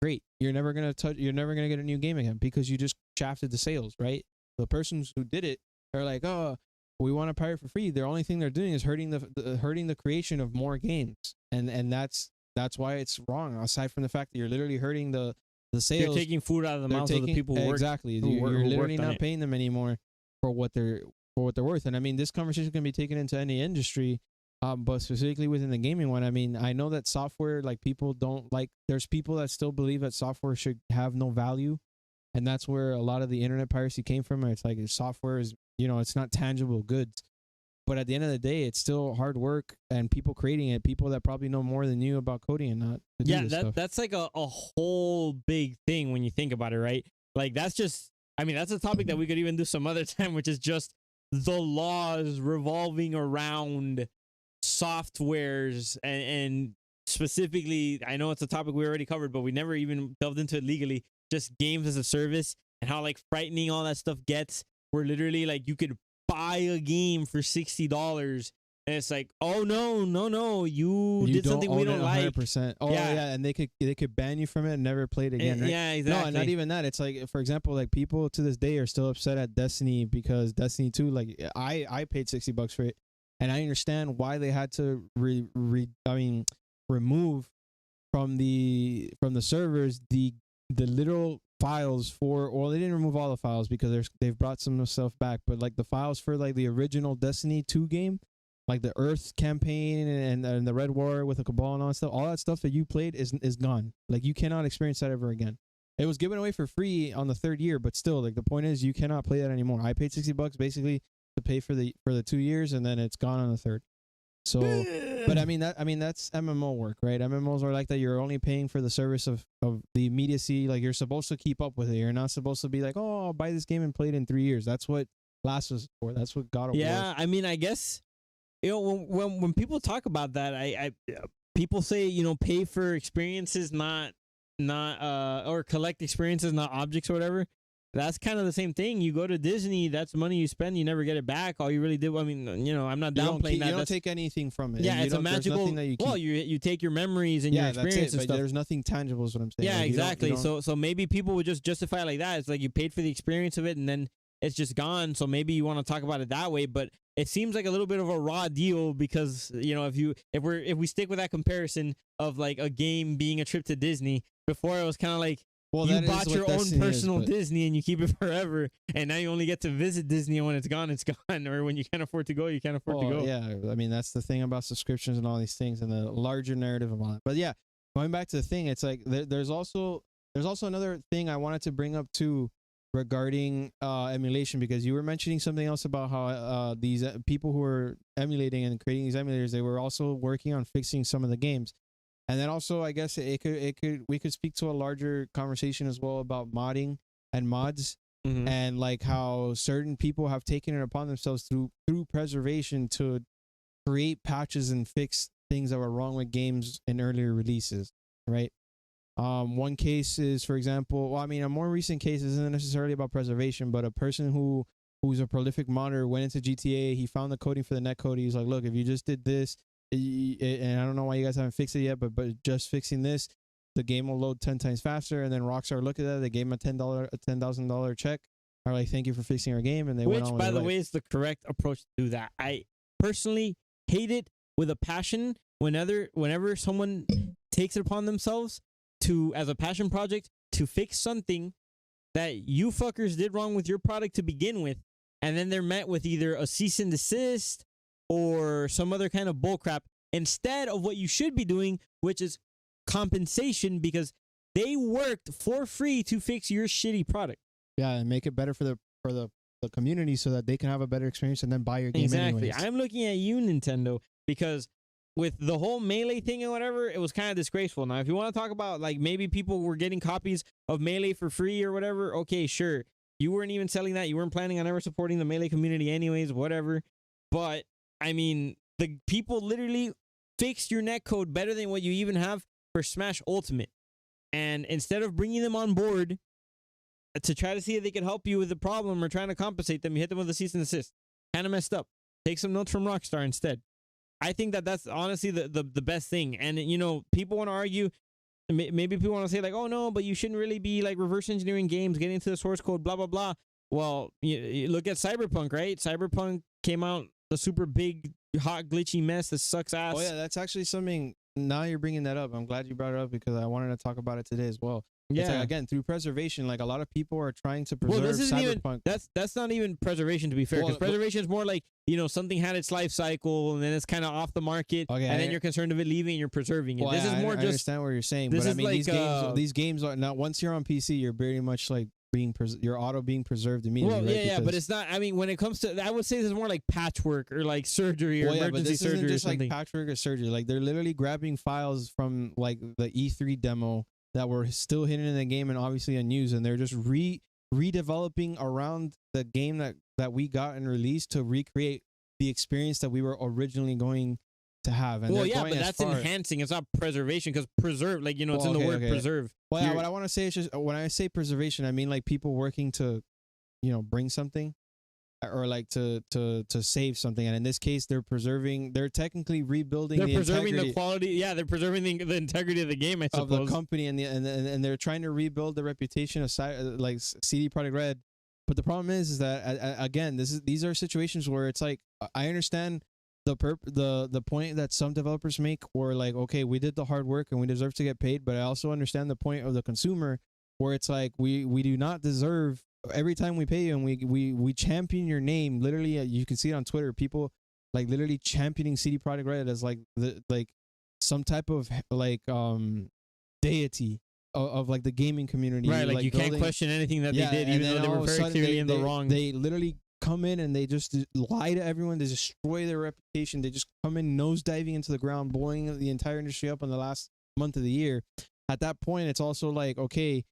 Great, you're never gonna get a new game again because you just shafted the sales, right? The persons who did it, they're like, oh, we want to pirate for free. The only thing they're doing is hurting the creation of more games, and that's why it's wrong. Aside from the fact that you're literally hurting the sales, you're taking food out of the mouths of the people who work. Exactly, you're literally not paying them anymore for what they're worth. And I mean, this conversation can be taken into any industry, but specifically within the gaming one. I mean, I know that software, like, people don't like. There's people that still believe that software should have no value. And that's where a lot of the internet piracy came from. It's like software is, it's not tangible goods. But at the end of the day, it's still hard work and people creating it, people that probably know more than you about coding and not. That's like a whole big thing when you think about it, right? Like, that's a topic that we could even do some other time, which is just the laws revolving around softwares and specifically, I know it's a topic we already covered, but we never even delved into it legally. Just games as a service and how like frightening all that stuff gets, where literally like you could buy a game for $60 and it's like, oh no, you did something we don't like. 100%. Oh yeah, and they could ban you from it and never play it again, right? Yeah, exactly. No, not even that. It's like, for example, like people to this day are still upset at Destiny because Destiny 2, like I paid $60 for it, and I understand why they had to remove from the servers the literal files for, well, they didn't remove all the files because they've brought some stuff back, but like the files for like the original Destiny 2 game, like the Earth campaign and the Red War with the Cabal and all that stuff that you played is gone. Like, you cannot experience that ever again. It was given away for free on the 3rd year, but still, like, the point is you cannot play that anymore. I paid $60 basically to pay for the 2 years, and then it's gone on the 3rd. So, but I mean that's MMO work, right? MMOs are like that. You're only paying for the service of the immediacy. Like, you're supposed to keep up with it. You're not supposed to be like, oh, I'll buy this game and play it in 3 years. That's what Last was for. That's what God of War. Yeah, I mean, I guess, when people talk about that, I people say, pay for experiences, not or collect experiences, not objects or whatever. That's kind of the same thing. You go to Disney, that's money you spend, you never get it back. All you really did, I mean, I'm not downplaying that. You don't take anything from it. Yeah, it's a magical. You take your memories and your experiences and stuff. There's nothing tangible, is what I'm saying. Yeah, like, exactly. So maybe people would just justify it like that. It's like you paid for the experience of it, and then it's just gone. So maybe you want to talk about it that way, but it seems like a little bit of a raw deal because if we stick with that comparison of like a game being a trip to Disney, before it was kind of like, well, you bought your own personal Disney and you keep it forever, and now you only get to visit Disney, and when it's gone, or when you can't afford to go, you can't afford to go. Yeah, I mean, that's the thing about subscriptions and all these things and the larger narrative of all that. But yeah, going back to the thing, it's like there's also another thing I wanted to bring up too regarding emulation, because you were mentioning something else about how these people who are emulating and creating these emulators, they were also working on fixing some of the games. And then also, I guess we could speak to a larger conversation as well about modding and mods, and like how certain people have taken it upon themselves through preservation to create patches and fix things that were wrong with games in earlier releases, right? One case is, for example, a more recent case isn't necessarily about preservation, but a person who's a prolific modder went into GTA. He found the coding for the netcode. He's like, look, if you just did this, and I don't know why you guys haven't fixed it yet, but just fixing this, the game will load 10 times faster. And then Rockstar looked at that, they gave him a $10,000 check. Are like, thank you for fixing our game, and they went on with by the way, is the correct approach to do that. I personally hate it with a passion whenever someone takes it upon themselves to, as a passion project, to fix something that you fuckers did wrong with your product to begin with, and then they're met with either a cease and desist or some other kind of bullcrap instead of what you should be doing, which is compensation, because they worked for free to fix your shitty product. Yeah, and make it better for the community so that they can have a better experience and then buy your game exactly. anyways. I'm looking at you, Nintendo, because with the whole Melee thing and whatever, it was kind of disgraceful. Now, if you want to talk about like maybe people were getting copies of Melee for free or whatever, okay, sure. You weren't even selling that. You weren't planning on ever supporting the Melee community anyways, whatever. But, I mean, the people literally fixed your netcode better than what you even have for Smash Ultimate. And instead of bringing them on board to try to see if they can help you with the problem or trying to compensate them, you hit them with a cease and desist. Kind of messed up. Take some notes from Rockstar instead. I think that's honestly the best thing. And, you know, people want to argue, maybe people want to say like, oh no, but you shouldn't really be like reverse engineering games, getting into the source code, blah, blah, blah. Well, you look at Cyberpunk, right? Cyberpunk came out a super big, hot, glitchy mess that sucks ass. Oh yeah, that's actually something. Now you're bringing that up. I'm glad you brought it up because I wanted to talk about it today as well. Yeah. It's like, again, through preservation, like a lot of people are trying to preserve Cyberpunk. That's not even preservation, to be fair, because preservation is more like, you know, something had its life cycle and then it's kind of off the market, and then you're concerned of it leaving and you're preserving it. Well, this is more I understand what you're saying, but I mean, like, these games are now, once you're on PC, you're very much like your auto being preserved immediately. Well, right? yeah, but it's not. I mean, when it comes to, I would say this is more like patchwork or like surgery or emergency surgery. Isn't just like patchwork or surgery. Like they're literally grabbing files from like the E3 demo that were still hidden in the game and obviously unused, and they're just redeveloping around the game that we got and released to recreate the experience that we were originally going to have. And well, yeah, but that's enhancing. It's not preservation, because preserve, like, you know, it's in the word preserve. Well, yeah, what I want to say is just, when I say preservation, I mean like people working to, you know, bring something or like to save something. And in this case, they're technically rebuilding. They're preserving the quality. Yeah, they're preserving the integrity of the game, I suppose, of the company, and they're trying to rebuild the reputation of like CD Projekt Red. But the problem is that again, these are situations where it's like, I understand the point that some developers make, or like, okay, we did the hard work and we deserve to get paid, but I also understand the point of the consumer, where it's like we do not deserve, every time we pay you and we champion your name. Literally, you can see it on Twitter, people like literally championing CD Projekt Red as like some type of like deity of like the gaming community, right? Like you can't question anything that they did, even though they were very clearly in the wrong. They literally come in and they just lie to everyone. They destroy their reputation. They just come in nosediving into the ground, blowing the entire industry up in the last month of the year. At that point, it's also like, okay,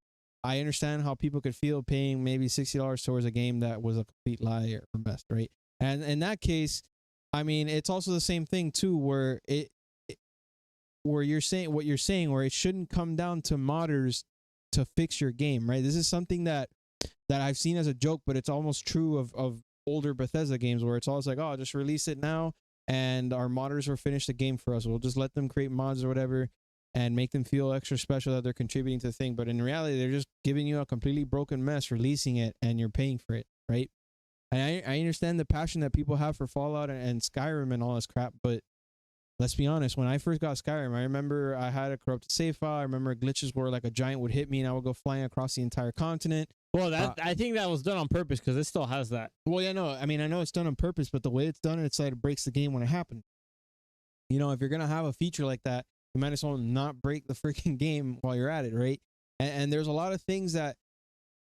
I understand how people could feel paying maybe $60 towards a game that was a complete lie or mess, right? And in that case, I mean, it's also the same thing too, where where you're saying what you're saying, where it shouldn't come down to modders to fix your game, right? This is something that I've seen as a joke, but it's almost true of older Bethesda games, where it's always like, oh, just release it now and our modders will finish the game for us. We'll just let them create mods or whatever and make them feel extra special that they're contributing to the thing. But in reality, they're just giving you a completely broken mess, releasing it, and you're paying for it, right? And I understand the passion that people have for Fallout and Skyrim and all this crap, but let's be honest, when I first got Skyrim, I remember I had a corrupted save file. I remember glitches where like a giant would hit me and I would go flying across the entire continent. Well, I think that was done on purpose, because it still has that. Well, yeah, no, I mean, I know it's done on purpose, but the way it's done, it's like it breaks the game when it happens. You know, if you're going to have a feature like that, you might as well not break the freaking game while you're at it, right? And there's a lot of things that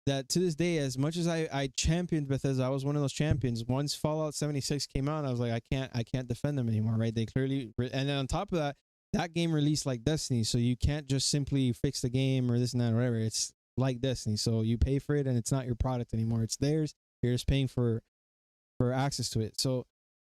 to this day, as much as I championed Bethesda, I was one of those champions. Once Fallout 76 came out, I was like, I can't defend them anymore, right? They clearly, and then on top of that game released like Destiny, so you can't just simply fix the game or this and that or whatever. It's like Destiny, so you pay for it and it's not your product anymore. It's theirs. You're just paying for access to it. So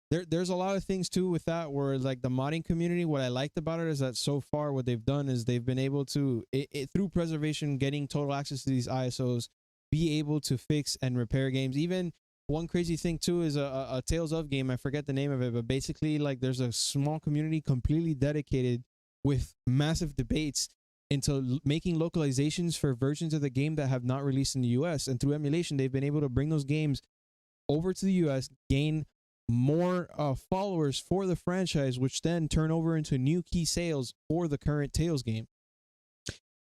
there's a lot of things too with that, where like the modding community, what I liked about it is that so far what they've done is they've been able to, through preservation, getting total access to these ISOs, be able to fix and repair games. Even one crazy thing too is a Tales of game, I forget the name of it, but basically like there's a small community completely dedicated with massive debates into making localizations for versions of the game that have not released in the US, and through emulation they've been able to bring those games over to the US, gain more followers for the franchise, which then turn over into new key sales for the current Tales game.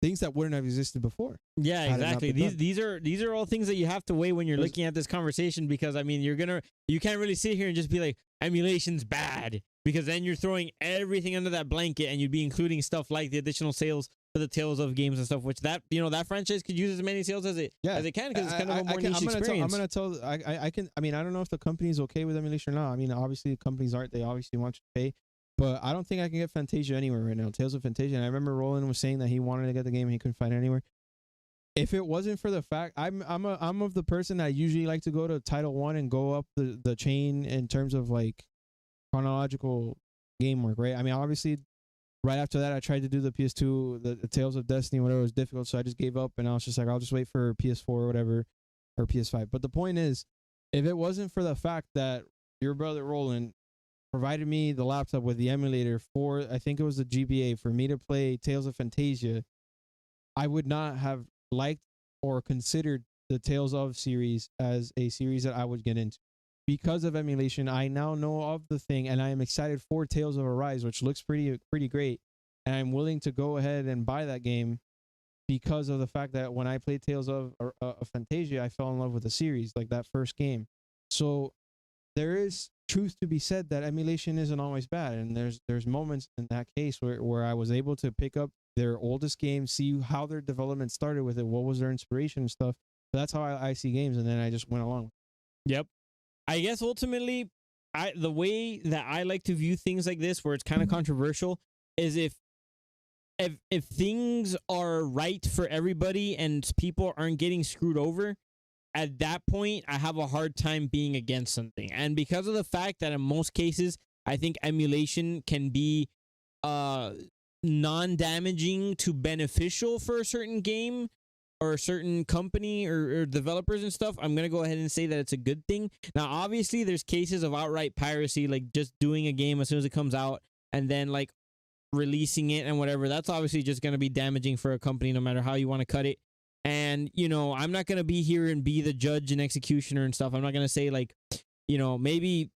Things that wouldn't have existed before. Yeah, exactly. These are all things that you have to weigh when you're looking at this conversation, because I mean, you can't really sit here and just be like, emulation's bad, because then you're throwing everything under that blanket, and you'd be including stuff like the additional sales for the Tales of games and stuff, which that franchise could use as many sales as it can, because it's kind of a more niche experience. I mean, I don't know if the company's okay with emulation or not. I mean, obviously the companies aren't. They obviously want you to pay. But I don't think I can get Fantasia anywhere right now. Tales of Fantasia. And I remember Roland was saying that he wanted to get the game and he couldn't find it anywhere. if it wasn't for the fact I'm of the person that usually like to go to Title 1 and go up the chain in terms of like chronological game work, right? I mean, obviously right after that I tried to do the PS2, the Tales of Destiny, whatever, was difficult, so I just gave up and I was just like, I'll just wait for PS4 or whatever, or PS5. But the point is, if it wasn't for the fact that your brother Roland provided me the laptop with the emulator for, I think it was the GBA, for me to play Tales of Fantasia, I would not have liked or considered the Tales of series as a series that I would get into. Because of emulation, I now know of the thing, and I am excited for Tales of Arise, which looks pretty great, and I'm willing to go ahead and buy that game because of the fact that when I played Tales of Fantasia, I fell in love with the series, like that first game. So there is truth to be said that emulation isn't always bad, and there's moments in that case where I was able to pick up their oldest game, see how their development started with it, what was their inspiration and stuff. So that's how I see games, and then I just went along. Yep. I guess ultimately, the way that I like to view things like this, where it's kind of controversial, is if things are right for everybody and people aren't getting screwed over, at that point, I have a hard time being against something. And because of the fact that in most cases, I think emulation can be non-damaging to beneficial for a certain game or a certain company or developers and stuff, I'm going to go ahead and say that it's a good thing. Now, obviously, there's cases of outright piracy, like just doing a game as soon as it comes out and then like releasing it and whatever. That's obviously just going to be damaging for a company no matter how you want to cut it. And, you know, I'm not going to be here and be the judge and executioner and stuff. I'm not going to say like, you know, maybe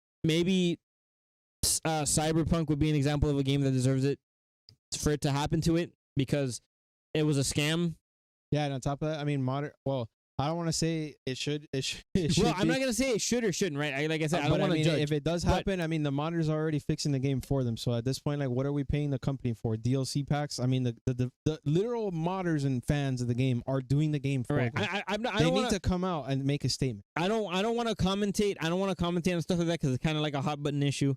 Cyberpunk would be an example of a game that deserves it for it to happen to it because it was a scam. Yeah, and on top of that, I mean, I don't want to say it should. Well, I'm not going to say it should or shouldn't, right? Like I said, I don't want to judge. If it does happen, I mean, the modders are already fixing the game for them. So at this point, like, what are we paying the company for? DLC packs? I mean, the literal modders and fans of the game are doing the game for them. They need to come out and make a statement. I don't want to commentate. I don't want to commentate on stuff like that because it's kind of like a hot button issue.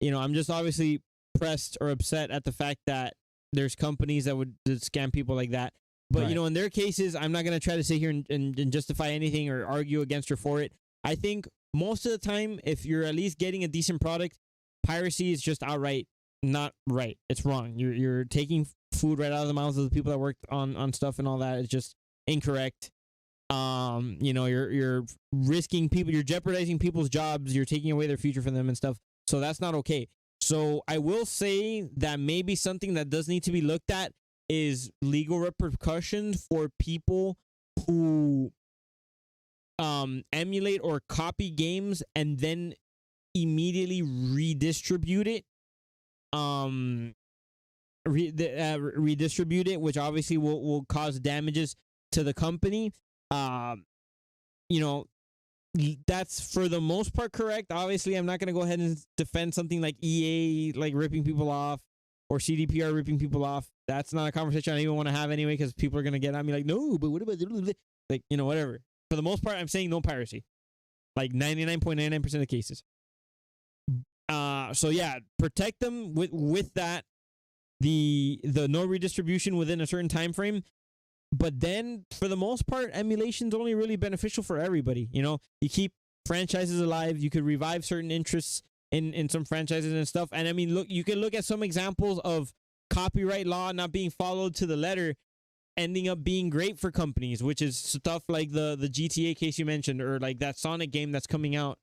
You know, I'm just obviously pressed or upset at the fact that there's companies that would scam people like that. But, you know, in their cases, I'm not going to try to sit here and justify anything or argue against or for it. I think most of the time, if you're at least getting a decent product, piracy is just outright not right. It's wrong. You're taking food right out of the mouths of the people that worked on stuff and all that. It's just incorrect. You know, you're risking people, you're jeopardizing people's jobs, you're taking away their future from them and stuff. So that's not okay. So I will say that maybe something that does need to be looked at is legal repercussions for people who emulate or copy games and then immediately redistribute it. Redistribute it, which obviously will cause damages to the company. You know, that's for the most part correct. Obviously, I'm not going to go ahead and defend something like EA, like ripping people off, or CDPR ripping people off. That's not a conversation I even want to have anyway, because people are going to get at me like, no, but what about, like, you know, whatever. For the most part, I'm saying no piracy. Like 99.99% of the cases. So yeah, protect them with that, the no redistribution within a certain time frame. But then, for the most part, emulation's only really beneficial for everybody. You know, you keep franchises alive. You could revive certain interests in some franchises and stuff. And I mean, look, you can look at some examples of copyright law not being followed to the letter, ending up being great for companies, which is stuff like the GTA case you mentioned, or like that Sonic game that's coming out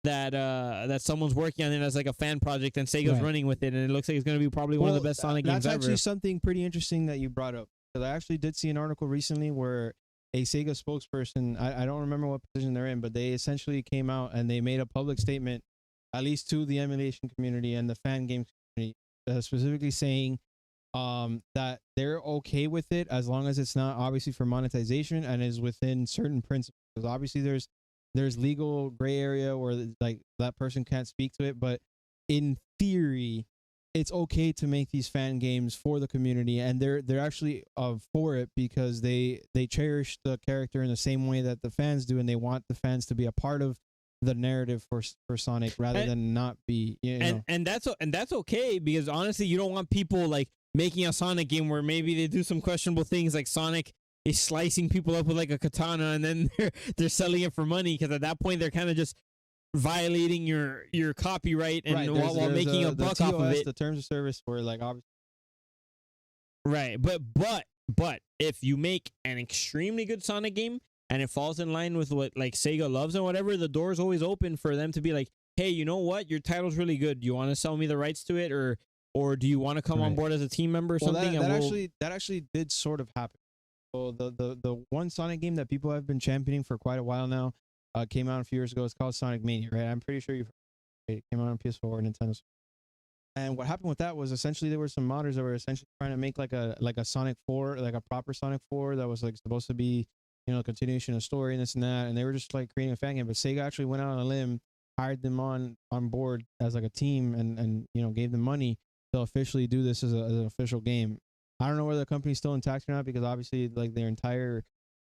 that someone's working on it as like a fan project, and Sega's running with it, and it looks like it's going to be probably one of the best Sonic games ever. That's actually something pretty interesting that you brought up. I actually did see an article recently where a Sega spokesperson, I don't remember what position they're in, but they essentially came out and they made a public statement, at least to the emulation community and the fan game community, specifically saying that they're okay with it as long as it's not obviously for monetization and is within certain principles. Because obviously there's legal gray area where like that person can't speak to it, but in theory, it's okay to make these fan games for the community, and they're actually for it because they cherish the character in the same way that the fans do, and they want the fans to be a part of the narrative for Sonic rather than not be. You know. And that's okay, because honestly, you don't want people like making a Sonic game where maybe they do some questionable things, like Sonic is slicing people up with like a katana, and then they're selling it for money, because at that point they're kind of just violating your copyright and Right, while making a buck off of it. The terms of service were like obviously. Right, but if you make an extremely good Sonic game and it falls in line with what like Sega loves and whatever, the door's always open for them to be like, hey, you know what? Your title's really good. You want to sell me the rights to it, or do you want to come on board as a team member or something? That actually did sort of happen. So the one Sonic game that people have been championing for quite a while now came out a few years ago. It's called Sonic Mania, right? I'm pretty sure you've heard it. It came out on PS4 or Nintendo. And what happened with that was essentially there were some modders that were essentially trying to make like a Sonic 4, like a proper Sonic 4 that was like supposed to be, you know, a continuation of story and this and that. And they were just like creating a fan game. But Sega actually went out on a limb, hired them on board as like a team, and you know, gave them money to officially do this as an official game. I don't know whether the company's still intact or not, because obviously like their entire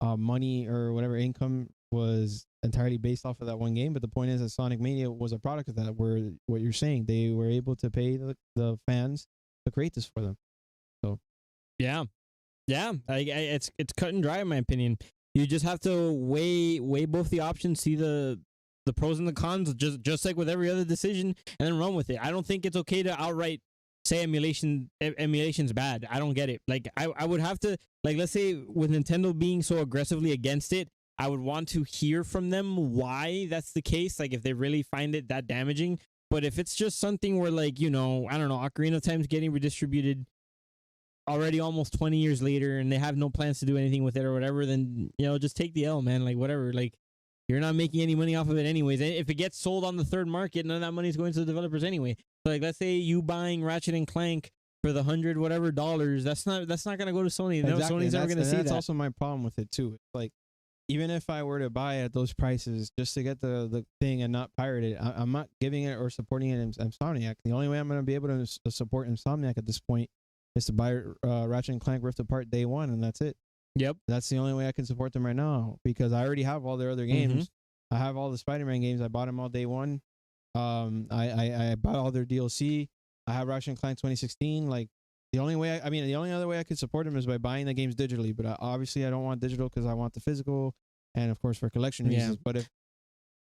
money or whatever income was entirely based off of that one game. But the point is that Sonic Mania was a product of that, where what you're saying, they were able to pay the fans to create this for them. So yeah, it's cut and dry in my opinion. You just have to weigh both the options, see the pros and the cons, just like with every other decision, and then run with it. I don't think it's okay to outright say emulation's bad. I don't get it. Like I would have to, like, let's say with Nintendo being so aggressively against it, I would want to hear from them why that's the case, like if they really find it that damaging. But if it's just something where, like, you know, I don't know, Ocarina of Time's getting redistributed already almost 20 years later and they have no plans to do anything with it or whatever, then, you know, just take the L, man. Like, whatever. Like, you're not making any money off of it anyways. And if it gets sold on the third market, none of that money is going to the developers anyway. So, like, let's say you buying Ratchet and Clank for the $100 whatever, that's not going to go to Sony. Exactly. No, Sony's never going to see that. That's also my problem with it too. It's like, even if I were to buy it at those prices just to get the thing and not pirate it, I'm not giving it or supporting it in Insomniac. The only way I'm going to be able to support Insomniac at this point is to buy Ratchet and Clank Rift Apart day one, and that's it. Yep. That's the only way I can support them right now, because I already have all their other games. I have all the Spider-Man games. I bought them all day one. I bought all their DLC. I have Ratchet and Clank 2016. Like, the only other way I could support them is by buying the games digitally. But obviously, I don't want digital because I want the physical, and of course for collection reasons. But if,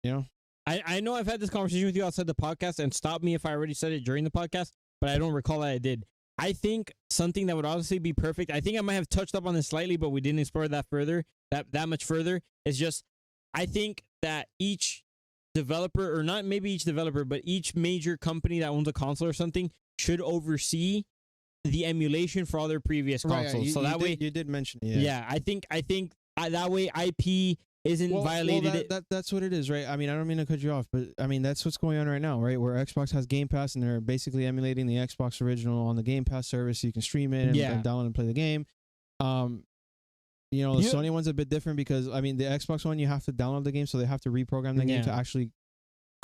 you know, I know I've had this conversation with you outside the podcast, and stop me if I already said it during the podcast, but I don't recall that I did. I think something that would honestly be perfect, I think I might have touched up on this slightly, but we didn't explore that further, that much further, is just, I think that each developer, or not maybe each developer, but each major company that owns a console or something should oversee the emulation for all their previous consoles. So that way you did mention it. Yeah, I think that way IP isn't violated. That's what it is, right? I mean, I don't mean to cut you off, but I mean, that's what's going on right now, right? Where Xbox has Game Pass and they're basically emulating the Xbox original on the Game Pass service, so you can stream it and download and play the game. You know, the Sony one's a bit different because, I mean, the Xbox one, you have to download the game, so they have to reprogram the game to actually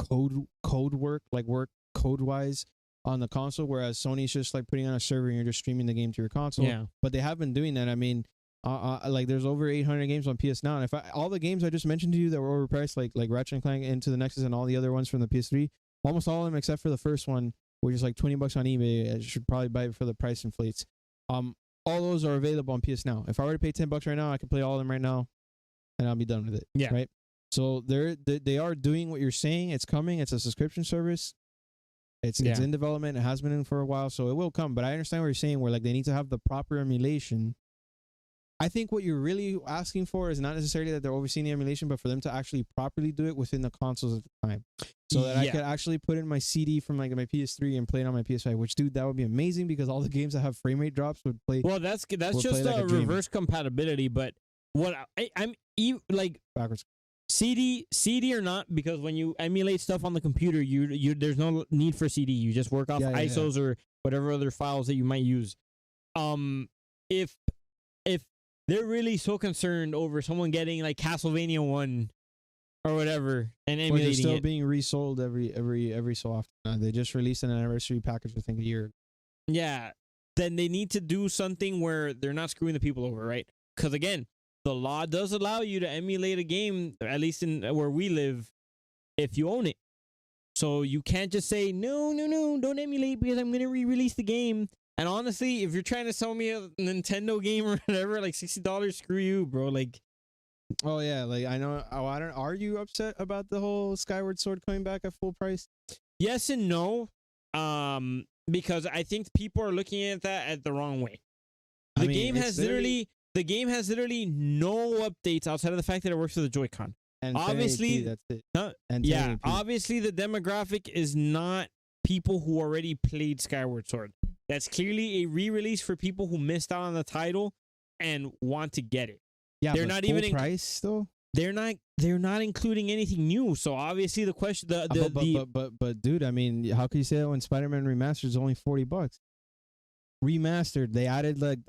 work code wise on the console, whereas Sony's just like putting on a server and you're just streaming the game to your console. Yeah. But they have been doing that. I mean, like there's over 800 games on PS Now, and if all the games I just mentioned to you that were overpriced, like Ratchet and Clank, Into the Nexus, and all the other ones from the PS3, almost all of them except for the first one, which is like $20 on eBay. I should probably buy it for the price inflates. All those are available on PS Now. If I were to pay $10 right now, I could play all of them right now, and I'll be done with it. Yeah. Right. So they are doing what you're saying. It's coming. It's a subscription service. It's in development. It has been in for a while, so it will come. But I understand what you're saying, where like they need to have the proper emulation. I think what you're really asking for is not necessarily that they're overseeing the emulation, but for them to actually properly do it within the consoles at the time, so that I could actually put in my CD from like my PS3 and play it on my PS5. Which, dude, that would be amazing, because all the games that have frame rate drops would play. Well, that's just like a reverse compatibility. But what I'm like backwards. CD or not, because when you emulate stuff on the computer, you there's no need for CD. You just work off ISOs or whatever other files that you might use. If they're really so concerned over someone getting like Castlevania 1 or whatever and emulating it's still being resold every so often. They just released an anniversary package, I think, a year. Yeah, then they need to do something where they're not screwing the people over, right? Because again, the law does allow you to emulate a game, at least in where we live, if you own it. So you can't just say, no, don't emulate because I'm going to re-release the game. And honestly, if you're trying to sell me a Nintendo game or whatever, like $60, screw you, bro. Like, oh yeah, like I know. Oh, I don't. Are you upset about the whole Skyward Sword coming back at full price? yes and no. Because I think people are looking at that at the wrong way. The game has literally no updates outside of the fact that it works with the Joy-Con. And obviously, that's it. And yeah, obviously the demographic is not people who already played Skyward Sword. That's clearly a re-release for people who missed out on the title and want to get it. Yeah, they're not even price though. They're not including anything new. So obviously the question, but dude, I mean, how can you say that when Spider-Man Remastered is only $40? Remastered, they added like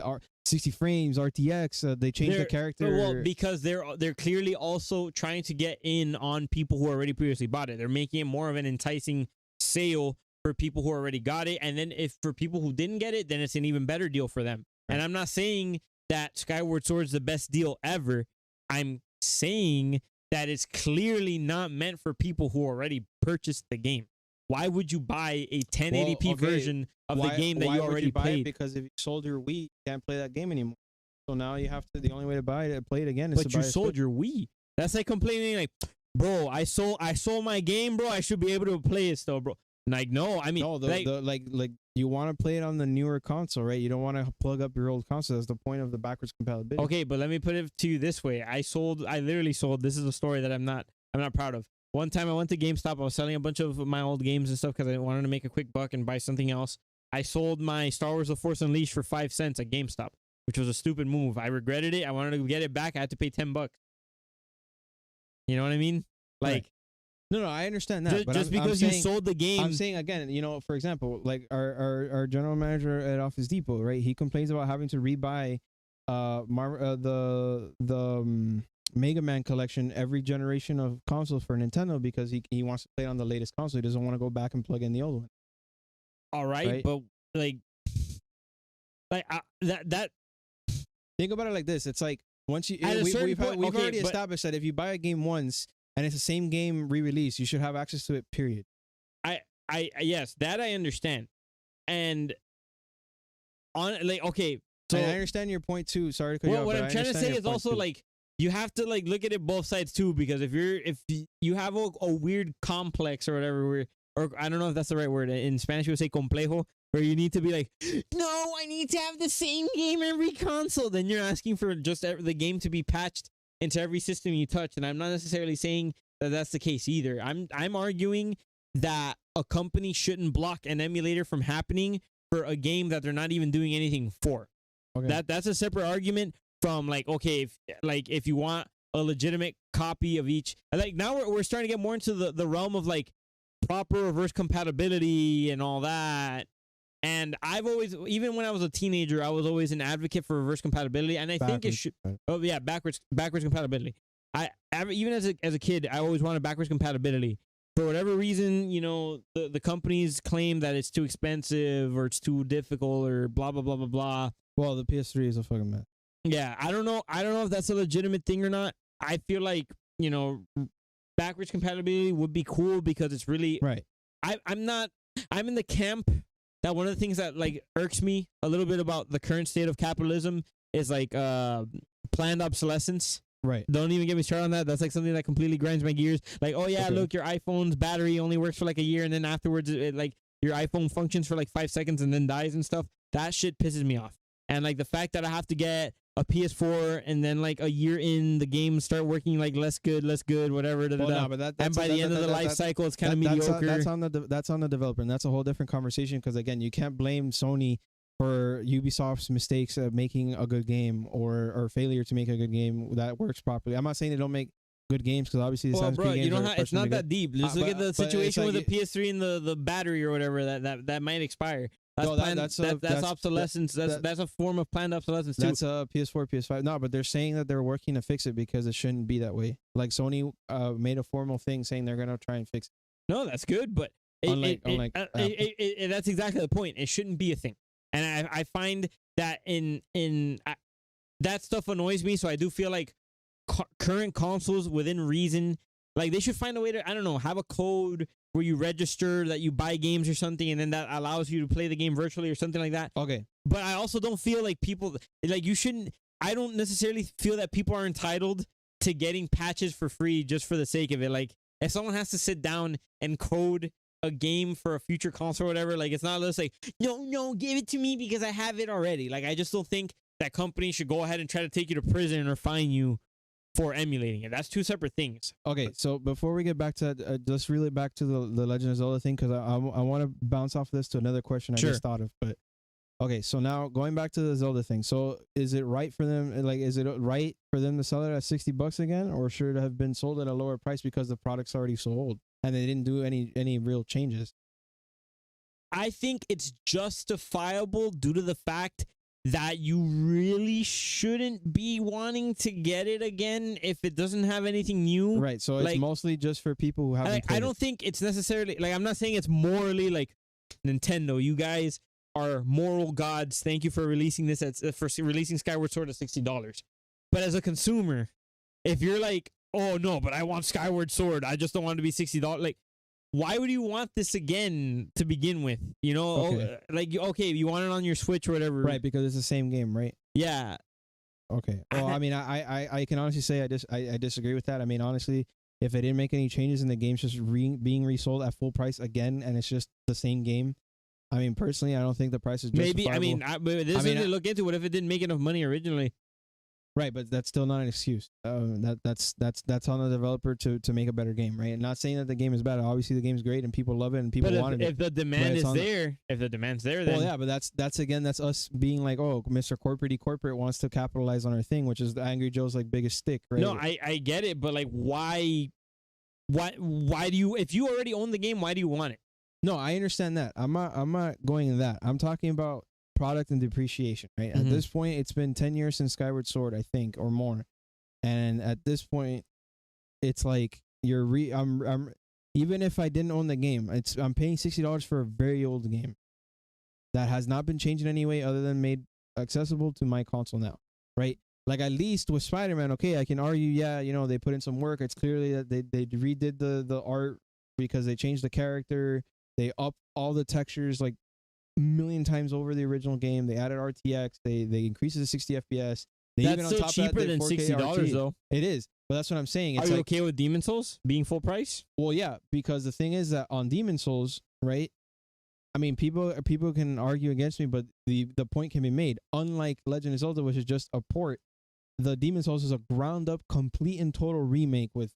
60 frames, RTX. They changed the character. Well, because they're clearly also trying to get in on people who already previously bought it. They're making it more of an enticing sale for people who already got it, and then if for people who didn't get it, then it's an even better deal for them. Right. And I'm not saying that Skyward Sword is the best deal ever. I'm saying that it's clearly not meant for people who already purchased the game. Why would you buy a 1080p version of the game that you already played? Because if you sold your Wii, you can't play that game anymore. So now you have to. The only way to buy it, play it again, is but to buy you sold your Wii. That's like complaining, like, bro, I sold my game, bro. I should be able to play it still, bro. Like, no, I mean, no, like you want to play it on the newer console, right? You don't want to plug up your old console. That's the point of the backwards compatibility. Okay, but let me put it to you this way: I literally sold. This is a story that I'm not proud of. One time I went to GameStop. I was selling a bunch of my old games and stuff because I wanted to make a quick buck and buy something else. I sold my Star Wars: The Force Unleashed for 5 cents at GameStop, which was a stupid move. I regretted it. I wanted to get it back. I had to pay $10. You know what I mean? Like. Right. No, I understand that. Just because you sold the game. I'm saying again, for example, like our general manager at Office Depot, right? He complains about having to rebuy the Mega Man collection every generation of console for Nintendo because he wants to play on the latest console. He doesn't want to go back and plug in the old one. All right? But like that. Think about it like this. It's like once you we've already established that if you buy a game once and it's the same game re-release, you should have access to it, period. Yes, that I understand. And okay, so I understand your point too. Sorry to cut you off. What I'm trying to say is also like you have to like look at it both sides too, because if you have a weird complex or whatever, or I don't know if that's the right word. In Spanish we would say complejo, where you need to be like, no, I need to have the same game every console. Then you're asking for just the game to be patched into every system you touch, and I'm not necessarily saying that that's the case either. I'm arguing that a company shouldn't block an emulator from happening for a game that they're not even doing anything for. Okay. That's a separate argument from like, okay, if you want a legitimate copy of each, like now we're starting to get more into the realm of like proper reverse compatibility and all that. And I've always, even when I was a teenager, I was always an advocate for reverse compatibility, and I think it should. Oh yeah, backwards compatibility. Even as a kid, I always wanted backwards compatibility. For whatever reason, the companies claim that it's too expensive or it's too difficult or blah blah blah blah blah. Well, the PS3 is a fucking mess. Yeah, I don't know if that's a legitimate thing or not. I feel like backwards compatibility would be cool because it's really right. I'm in the camp that one of the things that like irks me a little bit about the current state of capitalism is like planned obsolescence. Right. Don't even get me started on that. That's like something that completely grinds my gears. Like, oh yeah, look, your iPhone's battery only works for like a year, and then afterwards, like your iPhone functions for like 5 seconds and then dies and stuff. That shit pisses me off. And like the fact that I have to get a PS4 and then like a year in the games start working like less good, whatever. But and by the end of the life cycle, it's kind of mediocre. That's on the developer, and that's a whole different conversation. Because again, you can't blame Sony for Ubisoft's mistakes of making a good game or failure to make a good game that works properly. I'm not saying they don't make good games because obviously it's not that deep. Just look at the situation with the PS3 and the battery or whatever that might expire. That's obsolescence. That's a form of planned obsolescence too. That's a PS4, PS5. No, but they're saying that they're working to fix it because it shouldn't be that way. Like Sony made a formal thing saying they're gonna try and fix it. No, that's good, but that's exactly the point. It shouldn't be a thing, and I find that that stuff annoys me. So I do feel like current consoles, within reason, like they should find a way to, I don't know, have a code where you register that you buy games or something, and then that allows you to play the game virtually or something like that. Okay. But I also don't feel like people like you shouldn't. I don't necessarily feel that people are entitled to getting patches for free just for the sake of it. Like if someone has to sit down and code a game for a future console or whatever, like it's not just like no, give it to me because I have it already. Like I just don't think that companies should go ahead and try to take you to prison or fine you for emulating it. That's two separate things. Okay, so before we get back to let's reel it back to the Legend of Zelda thing, because I want to bounce off this to another question I just thought of. But okay, so now going back to the Zelda thing. So is it right for them? Like, is it right for them to sell it at $60 again, or should it have been sold at a lower price because the product's already sold and they didn't do any real changes? I think it's justifiable due to the fact that you really shouldn't be wanting to get it again if it doesn't have anything new. Right. So it's mostly just for people who haven't. I don't think it's necessarily like, I'm not saying it's morally like Nintendo. You guys are moral gods. Thank you for releasing this for releasing Skyward Sword at $60. But as a consumer, if you're like, oh no, but I want Skyward Sword, I just don't want it to be $60. Like, why would you want this again to begin with? You know, okay, you want it on your Switch or whatever, right? Because it's the same game, right? Yeah. Okay. Well, I mean, I can honestly say I disagree with that. I mean, honestly, if they didn't make any changes and the game's just being resold at full price again, and it's just the same game, I mean, personally, I don't think the price is justifiable. Maybe. I mean, this is to look into. What if it didn't make enough money originally? Right, but that's still not an excuse. That's on the developer to make a better game, right? And not saying that the game is bad. Obviously, the game's great and people love it and people want it. If the demand is there, then well, yeah, but that's us being like, oh, Mr. Corporate wants to capitalize on our thing, which is the Angry Joe's like biggest stick, right? No, I get it, but like, why do you? If you already own the game, why do you want it? No, I understand that. I'm not going in that. I'm talking about product and depreciation, right? Mm-hmm. At this point, it's been 10 years since Skyward Sword, I think, or more. And at this point, it's like I'm even if I didn't own the game, I'm paying $60 for a very old game that has not been changed in any way other than made accessible to my console now, right? Like at least with Spider-Man, okay, I can argue, yeah, you know, they put in some work. It's clearly that they redid the art because they changed the character. They upped all the textures like a million times over the original game. They added RTX. They increased it to 60 FPS. That's still cheaper than $60 though. It is, but that's what I'm saying. It's Are you okay with Demon Souls being full price? Well, yeah, because the thing is that on Demon Souls, right? I mean, people can argue against me, but the point can be made. Unlike Legend of Zelda, which is just a port, the Demon Souls is a ground up, complete and total remake with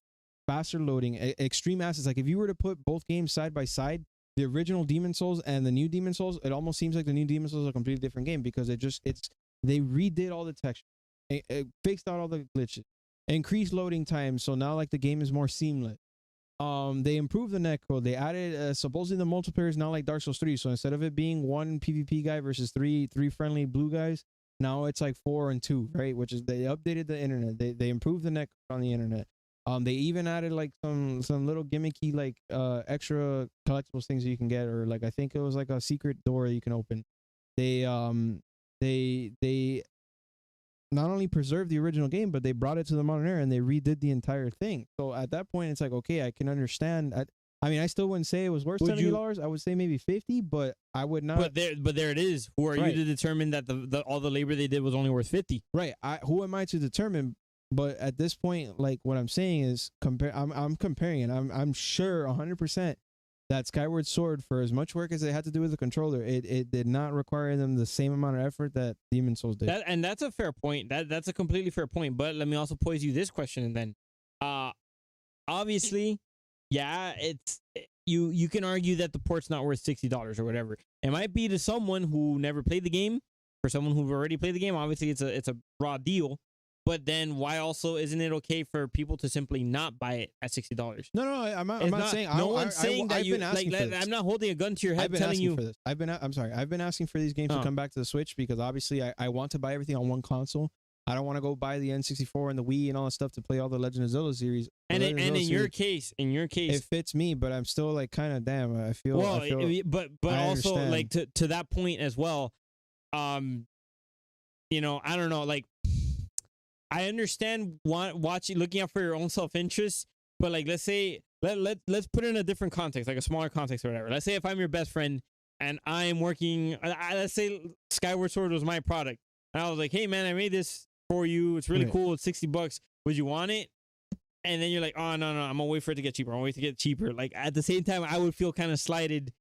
faster loading, extreme assets. Like if you were to put both games side by side, the original Demon Souls and the new Demon Souls, it almost seems like the new Demon Souls is a completely different game because they redid all the texture, it fixed out all the glitches, increased loading time, so now like the game is more seamless. They improved the netcode. They added supposedly the multiplayer is now like Dark Souls 3. So instead of it being one PvP guy versus three friendly blue guys, now it's like 4 and 2, right? Which is they updated the internet. They improved the netcode on the internet. They even added like some little gimmicky like extra collectibles things that you can get, or like I think it was like a secret door you can open. They not only preserved the original game, but they brought it to the modern era and they redid the entire thing. So at that point, it's like, okay, I can understand. I mean, I still wouldn't say it was worth $70. I would say maybe 50, but I would not. But there it is. Who are you to determine that the all the labor they did was only worth 50? Right. Who am I to determine? But at this point, like what I'm saying is I'm comparing it. I'm sure 100% that Skyward Sword, for as much work as they had to do with the controller, it did not require them the same amount of effort that Demon Souls did. And that's a fair point. That's a completely fair point. But let me also pose you this question then. Obviously, yeah, you can argue that the port's not worth $60 or whatever. It might be to someone who never played the game. For someone who've already played the game, obviously it's a raw deal. But then why also isn't it okay for people to simply not buy it at $60? No, I'm not saying. No one's saying that you like. I'm not holding a gun to your head telling you. For this. I've been asking for these games to come back to the Switch because obviously I want to buy everything on one console. I don't want to go buy the N64 and the Wii and all that stuff to play all the Legend of Zelda series. And in your case, it fits me, but I'm still like kind of damn. I feel but also understand. Like to that point as well. You know, I don't know, like. I understand looking out for your own self-interest, but like let's say let's put it in a different context, like a smaller context or whatever. Let's say if I'm your best friend and I'm working, let's say Skyward Sword was my product, and I was like, hey man, I made this for you. It's really cool. It's $60. Would you want it? And then you're like, oh no, I'm gonna wait for it to get cheaper. I'm gonna wait to get cheaper. Like at the same time, I would feel kind of slighted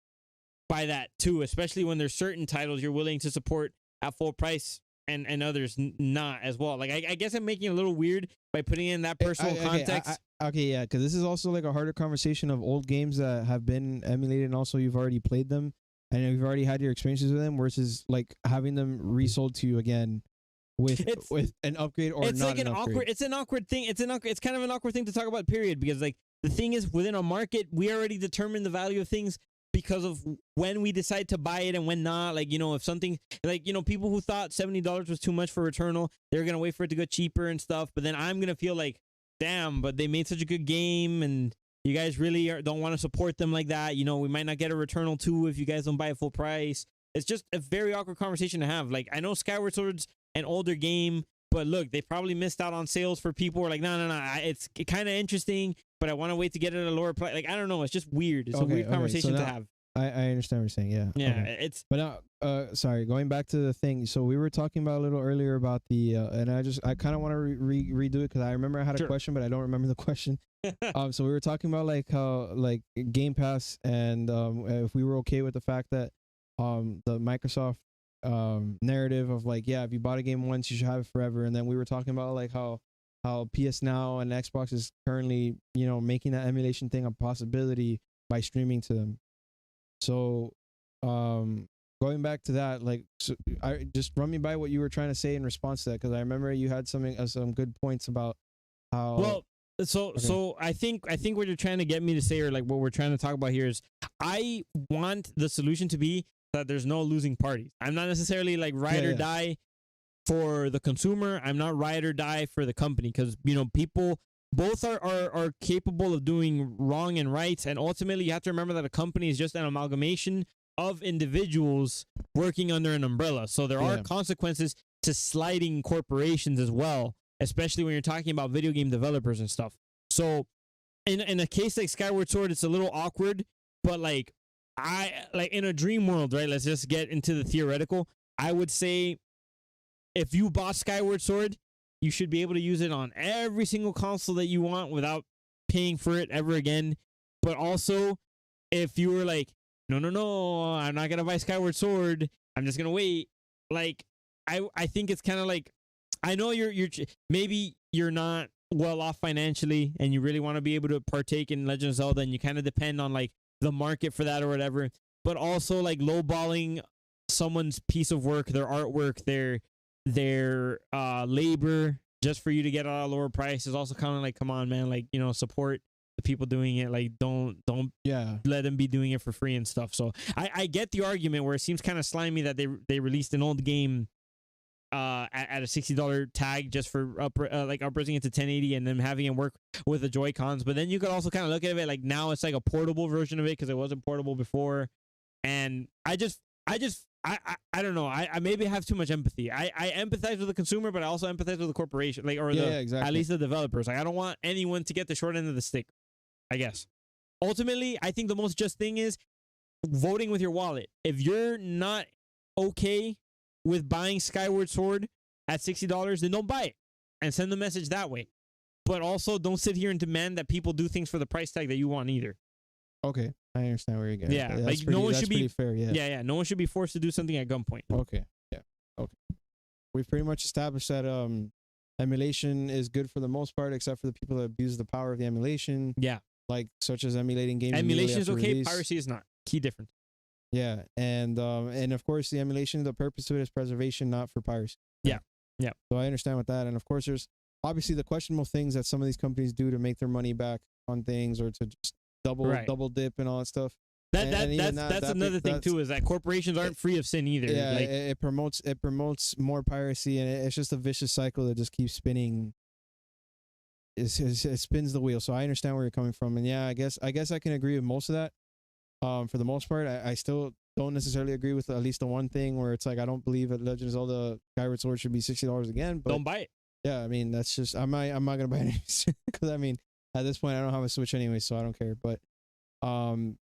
by that too, especially when there's certain titles you're willing to support at full price and others not as well. Like I guess I'm making it a little weird by putting in that personal context. Okay, yeah, because this is also like a harder conversation of old games that have been emulated and also you've already played them and you've already had your experiences with them versus like having them resold to you again with an upgrade or it's not like an upgrade. awkward. It's an awkward thing. It's kind of an awkward thing to talk about. Period. Because like the thing is, within a market, we already determine the value of things because of when we decide to buy it and when not. Like, you know, if something like, you know, people who thought $70 was too much for Returnal, they're gonna wait for it to go cheaper and stuff. But then I'm gonna feel like, damn, but they made such a good game and you guys really don't want to support them like that. You know, we might not get a Returnal 2 if you guys don't buy it full price. It's just a very awkward conversation to have. Like, I know Skyward Sword's an older game, but look, they probably missed out on sales for people who are like, no, it's kind of interesting, but I want to wait to get it at a lower price. Like, I don't know. It's just weird. It's a weird conversation to have. I understand what you're saying. Yeah. Yeah. Okay. It's. But now, sorry, going back to the thing. So we were talking about a little earlier about the, and I kind of want to redo it because I remember I had a question, but I don't remember the question. So we were talking about like how like Game Pass and if we were okay with the fact that the Microsoft narrative of like, yeah, if you bought a game once, you should have it forever. And then we were talking about like how PS Now and Xbox is currently, you know, making that emulation thing a possibility by streaming to them. So, going back to that, like, so I just run me by what you were trying to say in response to that, because I remember you had some good points about how. Well, so I think what you're trying to get me to say, or like what we're trying to talk about here, is I want the solution to be that there's no losing parties. I'm not necessarily like ride or die for the consumer. I'm not ride or die for the company, because you know people. Both are capable of doing wrong and right, and ultimately you have to remember that a company is just an amalgamation of individuals working under an umbrella. So there are consequences to sliding corporations as well, especially when you're talking about video game developers and stuff. So in a case like Skyward Sword, it's a little awkward, but like in a dream world, right? Let's just get into the theoretical. I would say if you bought Skyward Sword, you should be able to use it on every single console that you want without paying for it ever again. But also, if you were like, no, I'm not going to buy Skyward Sword, I'm just going to wait. Like, I think it's kind of like, I know maybe you're not well off financially and you really want to be able to partake in Legend of Zelda and you kind of depend on like the market for that or whatever. But also like lowballing someone's piece of work, their artwork, their labor just for you to get at a lower price is also kind of like, come on, man, like, you know, support the people doing it. Like, don't let them be doing it for free and stuff. So I get the argument where it seems kind of slimy that they released an old game at a $60 tag just for uprising it to 1080 and then having it work with the Joy-Cons. But then you could also kind of look at it like now it's like a portable version of it because it wasn't portable before. And I don't know. I maybe have too much empathy. I empathize with the consumer, but I also empathize with the corporation, like exactly. At least the developers. Like I don't want anyone to get the short end of the stick, I guess. Ultimately, I think the most just thing is voting with your wallet. If you're not okay with buying Skyward Sword at $60, then don't buy it and send the message that way. But also don't sit here and demand that people do things for the price tag that you want either. Okay, I understand where you're going. Yeah, like no one should be fair. Yeah. No one should be forced to do something at gunpoint. Okay, yeah, okay. We've pretty much established that emulation is good for the most part, except for the people that abuse the power of the emulation. Yeah, like such as emulating games. Emulation is okay. Piracy is not. Key difference. Yeah, and of course the emulation, the purpose of it is preservation, not for piracy. Yeah. So I understand with that, and of course there's obviously the questionable things that some of these companies do to make their money back on things or to just double dip and all that stuff. That's another thing too, is that corporations aren't free of sin either. Yeah, like, it promotes more piracy, and it's just a vicious cycle that just keeps spinning. It spins the wheel. So I understand where you're coming from, and yeah, I guess I can agree with most of that. For the most part, I still don't necessarily agree with at least the one thing where it's like I don't believe that Legend of Zelda Skyward Sword should be $60 again. But don't buy it. Yeah, I mean that's just I'm not gonna buy it because I mean at this point I don't have a Switch anyway, so I don't care. But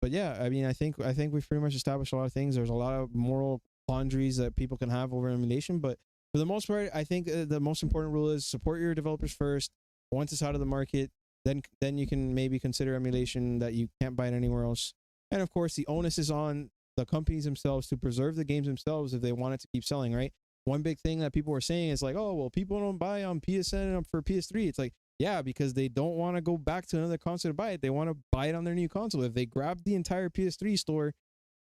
yeah, I mean, I think we've pretty much established a lot of things. There's a lot of moral quandaries that people can have over emulation, but for the most part, I think the most important rule is support your developers first. Once it's out of the market, then you can maybe consider emulation that you can't buy it anywhere else. And of course, the onus is on the companies themselves to preserve the games themselves if they want it to keep selling, right? One big thing that people were saying is like, oh, well, people don't buy on PSN and for PS3. It's like, yeah, because they don't want to go back to another console to buy it. They want to buy it on their new console. If they grab the entire PS3 store,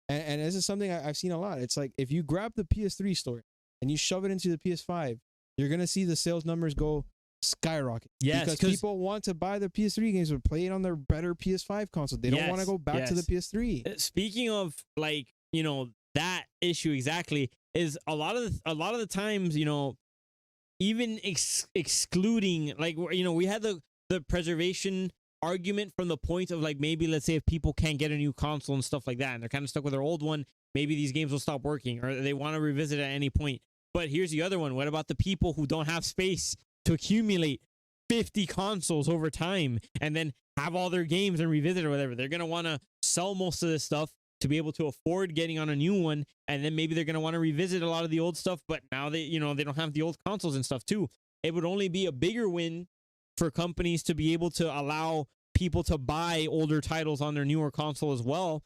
and this is something I've seen a lot. It's like if you grab the PS3 store and you shove it into the PS5, you're going to see the sales numbers go skyrocket. Yes, because people want to buy their PS3 games but play it on their better PS5 console. They don't want to go back to the PS3. Speaking of like, you know, that issue exactly is a lot of the times, you know, even excluding, like, you know, we had the preservation argument from the point of like, maybe let's say if people can't get a new console and stuff like that and they're kind of stuck with their old one, maybe these games will stop working or they want to revisit at any point. But here's the other one. What about the people who don't have space to accumulate 50 consoles over time and then have all their games and revisit or whatever? They're going to want to sell most of this stuff to be able to afford getting on a new one, and then maybe they're going to want to revisit a lot of the old stuff, but now they, you know, they don't have the old consoles and stuff too. It would only be a bigger win for companies to be able to allow people to buy older titles on their newer console as well,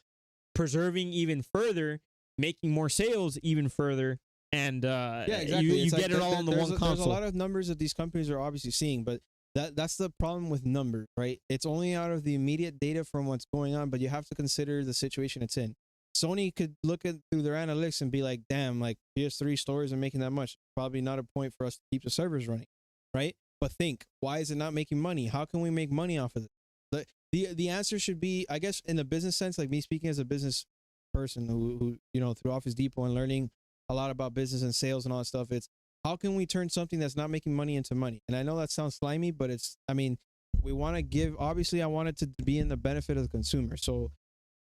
preserving even further, making more sales even further, and yeah, exactly. You get it all on the one console. There's a lot of numbers that these companies are obviously seeing, but that's the problem with numbers, right? It's only out of the immediate data from what's going on, but you have to consider the situation it's in. Sony could look at through their analytics and be like, damn, like PS3 stores are making that much. Probably not a point for us to keep the servers running, right? But think, why is it not making money? How can we make money off of it? The answer should be, I guess, in the business sense, like me speaking as a business person who you know, through Office Depot and learning a lot about business and sales and all that stuff, it's how can we turn something that's not making money into money? And I know that sounds slimy, but it's, I mean, we want to give, obviously I want it to be in the benefit of the consumer. So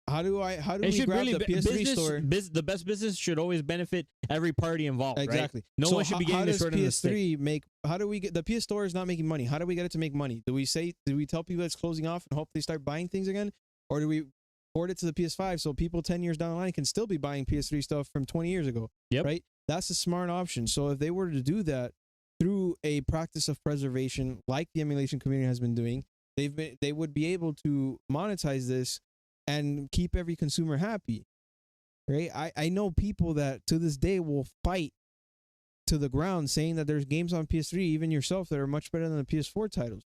how do we grab really the PS3 store? The best business should always benefit every party involved. Exactly. Right? No one should be getting the short end of the stick. How do we get, the PS store is not making money. How do we get it to make money? Do we tell people it's closing off and hope they start buying things again? Or do we port it to the PS5 so people 10 years down the line can still be buying PS3 stuff from 20 years ago? Yep. Right? That's a smart option. So if they were to do that through a practice of preservation, like the emulation community has been doing, they would be able to monetize this and keep every consumer happy, right? I know people that to this day will fight to the ground saying that there's games on PS3, even yourself, that are much better than the PS4 titles.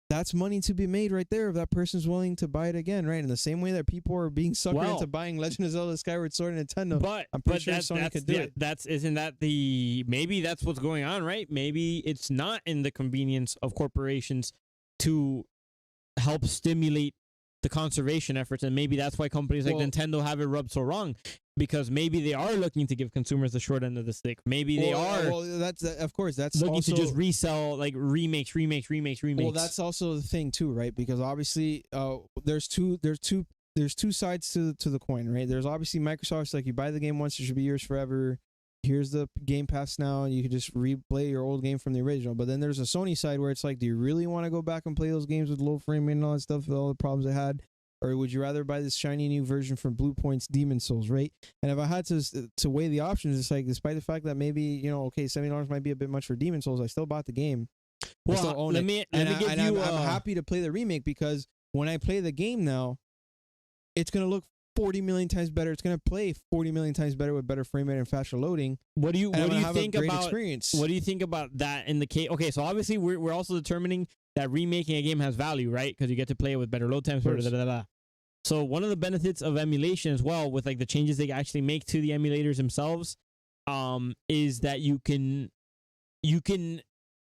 That's money to be made right there if that person's willing to buy it again, right? In the same way that people are being suckered into buying Legend of Zelda Skyward Sword and Nintendo. But I'm pretty sure Sony could do it. Isn't that maybe that's what's going on, right? Maybe it's not in the convenience of corporations to help stimulate the conservation efforts, and maybe that's why companies like Nintendo have it rubbed so wrong, because maybe they are looking to give consumers the short end of the stick. Maybe they are. Well, that's of course that's looking also, to just resell like remakes. Well, that's also the thing too, right? Because obviously, there's two sides to the coin, right? There's obviously Microsoft's like, you buy the game once, it should be yours forever. Here's the Game Pass now, and you can just replay your old game from the original. But then there's a Sony side where it's like, do you really want to go back and play those games with low frame rate and all that stuff, with all the problems they had? Or would you rather buy this shiny new version from Blue Point's Demon Souls, right? And if I had to weigh the options, it's like, despite the fact that maybe, you know, okay, $70 might be a bit much for Demon Souls, I still bought the game. Well, I still own it. I'm happy to play the remake, because when I play the game now, it's going to look 40 million times better. It's going to play 40 million times better with better frame rate and faster loading. What do you think about that in the case? Okay, so obviously we're also determining that remaking a game has value, right? Because you get to play it with better load times. So one of the benefits of emulation as well, with like the changes they actually make to the emulators themselves, is that you can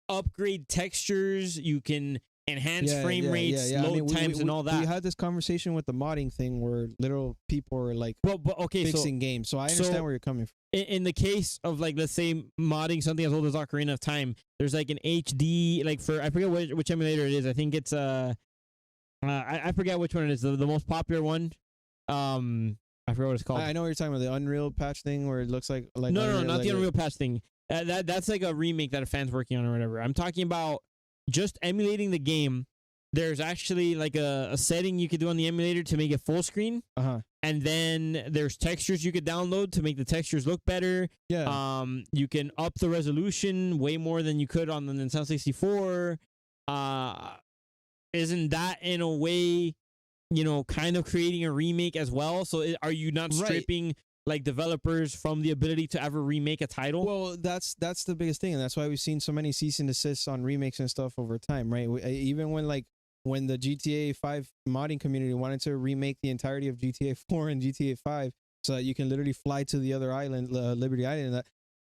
upgrade textures, you can enhance frame rates, load times, and all that. We had this conversation with the modding thing where literal people were like fixing games. So I understand where you're coming from. In the case of, like, let's say modding something as old as Ocarina of Time, there's like an HD, like, for, I forget which emulator it is. I think it's I forget which one it is. The most popular one. I forget what it's called. I know what you're talking about, the Unreal patch thing where it looks like no, not the Unreal patch thing. That's like a remake that a fan's working on or whatever. I'm talking about just emulating the game. there's actually like a setting you could do on the emulator to make it full screen. And then there's textures you could download to make the textures look better. Yeah. You can up the resolution way more than you could on the Nintendo 64. Isn't that in a way, kind of creating a remake as well? So are you not stripping like developers from the ability to ever remake a title? Well, that's the biggest thing, and that's why we've seen so many cease and desists on remakes and stuff over time, right? Even when the GTA 5 modding community wanted to remake the entirety of GTA 4 and GTA 5 so that you can literally fly to the other island, Liberty Island, and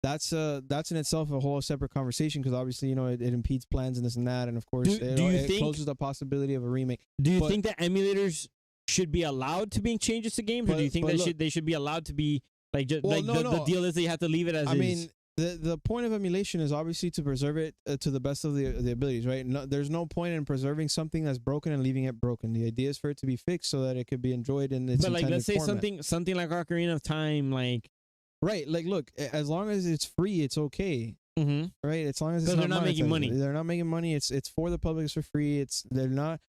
that's in itself a whole separate conversation, because obviously it impedes plans and this and that, and of course it closes the possibility of a remake. Do you think that emulators should be allowed to make changes to games, or do you think they should be allowed to be like just the deal is they have to leave it as is? I mean, the point of emulation is obviously to preserve it to the best of the abilities, right? No, there's no point in preserving something that's broken and leaving it broken. The idea is for it to be fixed so that it could be enjoyed in its intended let's say format. something like Ocarina of Time, like look, as long as it's free, it's okay. Right, as long as it's they're not making money. They're not making money. It's for the public. It's for free. They're not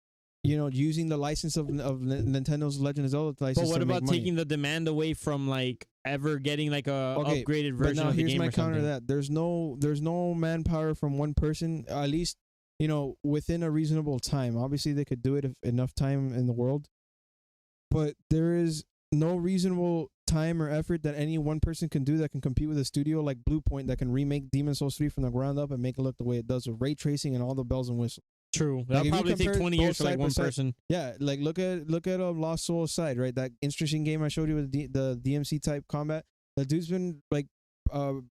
using the license of Nintendo's Legend of Zelda license. But what about taking the demand away from like ever getting like a upgraded version of the game? Here's my counter to that. There's no manpower from one person, at least within a reasonable time. Obviously they could do it if enough time in the world, but there is no reasonable time or effort that any one person can do that can compete with a studio like Bluepoint that can remake Demon's Souls 3 from the ground up and make it look the way it does with ray tracing and all the bells and whistles. True. That'll probably take 20 years for like one person. Yeah, like look at Lost Soul Aside, right? That interesting game I showed you with the DMC type combat. The dude's been like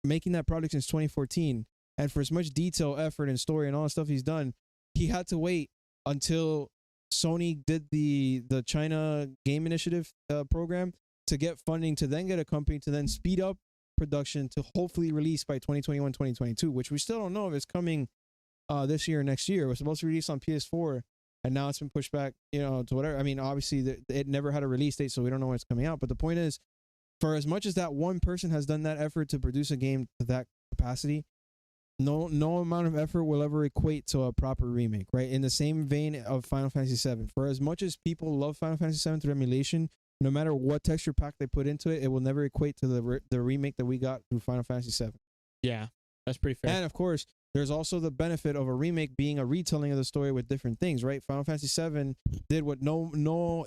making that product since 2014, and for as much detail, effort, and story and all the stuff he's done, he had to wait until Sony did the China Game Initiative program to get funding to then get a company to then speed up production to hopefully release by 2021, 2022, which we still don't know if it's coming this year or next year. It was supposed to release on PS4, and now it's been pushed back, to whatever. I mean, obviously, it never had a release date, so we don't know when it's coming out. But the point is, for as much as that one person has done that effort to produce a game to that capacity, no amount of effort will ever equate to a proper remake, right? In the same vein of Final Fantasy VII, for as much as people love Final Fantasy VII through emulation, no matter what texture pack they put into it, it will never equate to the remake that we got through Final Fantasy VII. Yeah, that's pretty fair. And of course, there's also the benefit of a remake being a retelling of the story with different things, right? Final Fantasy VII did what no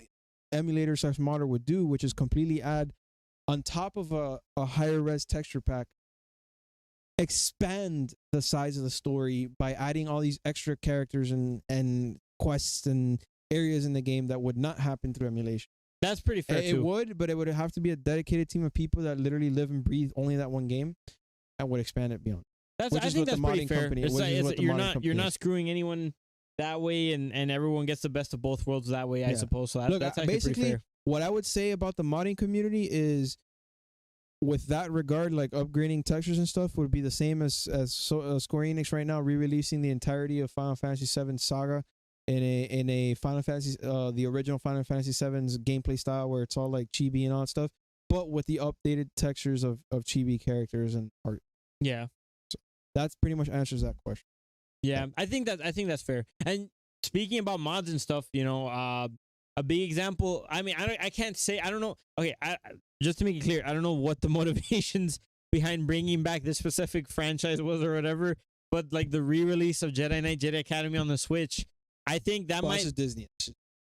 emulator / modder would do, which is completely add on top of a higher res texture pack, expand the size of the story by adding all these extra characters and quests and areas in the game that would not happen through emulation. That's pretty fair too. It would, but it would have to be a dedicated team of people that literally live and breathe only that one game and would expand it beyond. I think that's pretty fair. You're not screwing anyone that way, and everyone gets the best of both worlds that way, I suppose. So that's actually basically pretty fair. What I would say about the modding community is, with that regard, like upgrading textures and stuff would be the same as Square Enix right now re-releasing the entirety of Final Fantasy VII Saga in a Final Fantasy the original Final Fantasy VII's gameplay style, where it's all like chibi and all that stuff, but with the updated textures of chibi characters and art. Yeah. So that's pretty much answers that question. Yeah, I think that's fair. And speaking about mods and stuff, a big example. I mean, I can't say. I don't know. Okay, just to make it clear, I don't know what the motivations behind bringing back this specific franchise was or whatever. But like the re-release of Jedi Knight, Jedi Academy on the Switch, I think that might. This is Disney.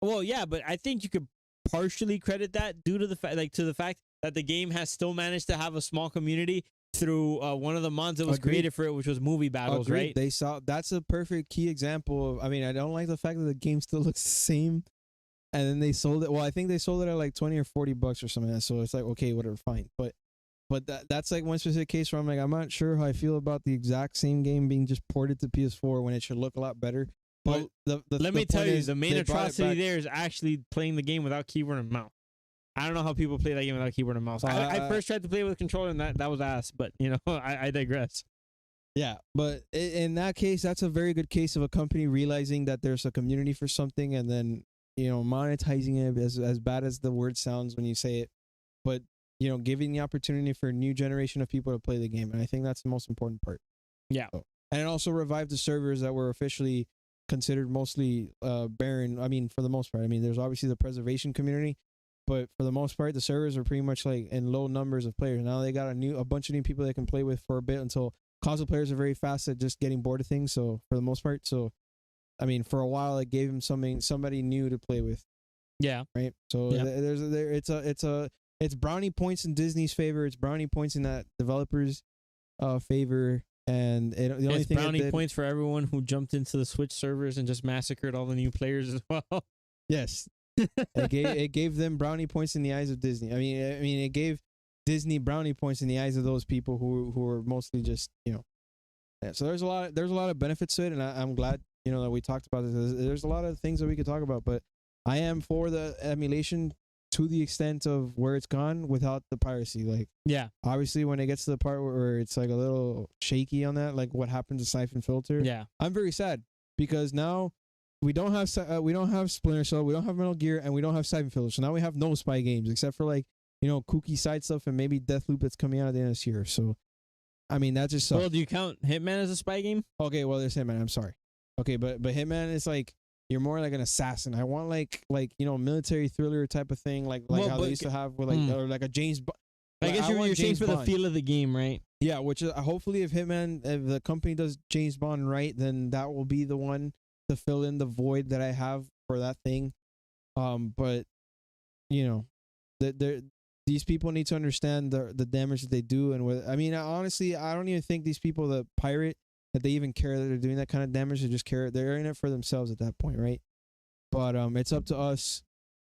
Well, yeah, but I think you could partially credit that due to the fact that the game has still managed to have a small community through one of the mods that was created for it, which was movie battles, right? They saw that's a perfect key example of. I mean, I don't like the fact that the game still looks the same, and then they sold it. Well, I think they sold it at like $20 or $40 or something. So it's like, okay, whatever, fine. But that's like one specific case where I'm like, I'm not sure how I feel about the exact same game being just ported to PS4 when it should look a lot better. But let me tell you, the main atrocity there is actually playing the game without keyboard and mouse. I don't know how people play that game without keyboard and mouse. I first tried to play with a controller, and that was ass. But I digress. Yeah, but in that case, that's a very good case of a company realizing that there's a community for something, and then monetizing it as bad as the word sounds when you say it, but giving the opportunity for a new generation of people to play the game, and I think that's the most important part. Yeah, and it also revived the servers that were officially considered mostly barren. I mean, for the most part. I mean, there's obviously the preservation community, but for the most part, the servers are pretty much like in low numbers of players. Now they got a bunch of new people they can play with for a bit until console players are very fast at just getting bored of things. So for the most part, I mean, for a while it gave him somebody new to play with. Yeah. Right. So it's brownie points in Disney's favor. It's brownie points in that developers' favor. And the only thing brownie points for everyone who jumped into the Switch servers and just massacred all the new players as well. Yes. it gave them brownie points in the eyes of Disney. I mean, it gave Disney brownie points in the eyes of those people who are mostly just, you know. Yeah, so there's a lot of benefits to it, and I'm glad, you know, that we talked about this. There's a lot of things that we could talk about, but I am for the emulation to the extent of where it's gone without the piracy. Like, yeah, obviously when it gets to the part where it's like a little shaky on that, like what happened to Siphon Filter. Yeah, I'm very sad because now we don't have Splinter Cell, we don't have Metal Gear, and we don't have Siphon Filter. So now we have no spy games except for, like, you know, kooky side stuff and maybe Deathloop that's coming out at the end of this year. So, I mean, that just sucks. Well, do you count Hitman as a spy game? Okay, well, there's Hitman. I'm sorry. Okay, but Hitman is like, you're more like an assassin. I want like you know, military thriller type of thing, like how they used to have with or like a James Bond. I guess you're saying for the feel of the game, right? Yeah, which is hopefully if the company does James Bond right, then that will be the one to fill in the void that I have for that thing. But you know, these people need to understand the damage that they do, and I mean, honestly, I don't even think these people that pirate, that they even care that they're doing that kind of damage. They just care. They're in it for themselves at that point, right? But it's up to us,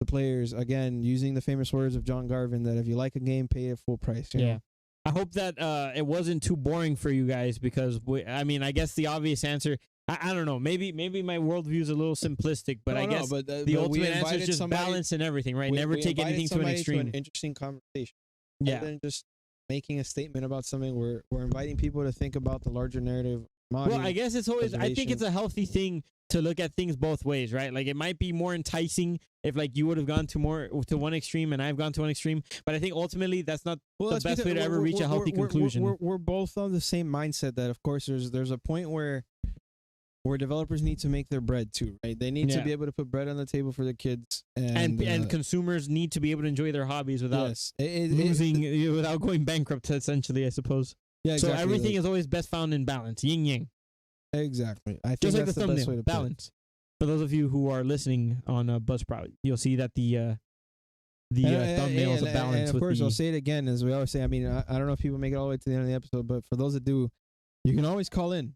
the players, again, using the famous words of John Garvin, that if you like a game, pay it full price. You know? I hope that it wasn't too boring for you guys, because I mean, I guess the obvious answer, I don't know, maybe my worldview is a little simplistic, but I guess the ultimate answer is just balance and everything, right? Never take anything to an extreme. To an interesting conversation. Yeah. Rather than just making a statement about something, we're inviting people to think about the larger narrative. Well, I guess it's always, I think it's a healthy thing to look at things both ways, right? Like, it might be more enticing if, like, you would have gone to one extreme and I've gone to one extreme, but I think ultimately that's not the best way to ever reach a healthy conclusion. We're both on the same mindset that, of course, there's a point where developers need to make their bread too, right? They need to be able to put bread on the table for their kids, and consumers need to be able to enjoy their hobbies without without going bankrupt, essentially, I suppose. Yeah, exactly. So everything is always best found in balance, yin yang. Exactly. I think just like that's the the thumbnail, best way to balance. For those of you who are listening on Buzzsprout, you'll see that the thumbnail is a balance. And of course, I'll say it again, as we always say. I mean, I don't know if people make it all the way to the end of the episode, but for those that do, you can always call in.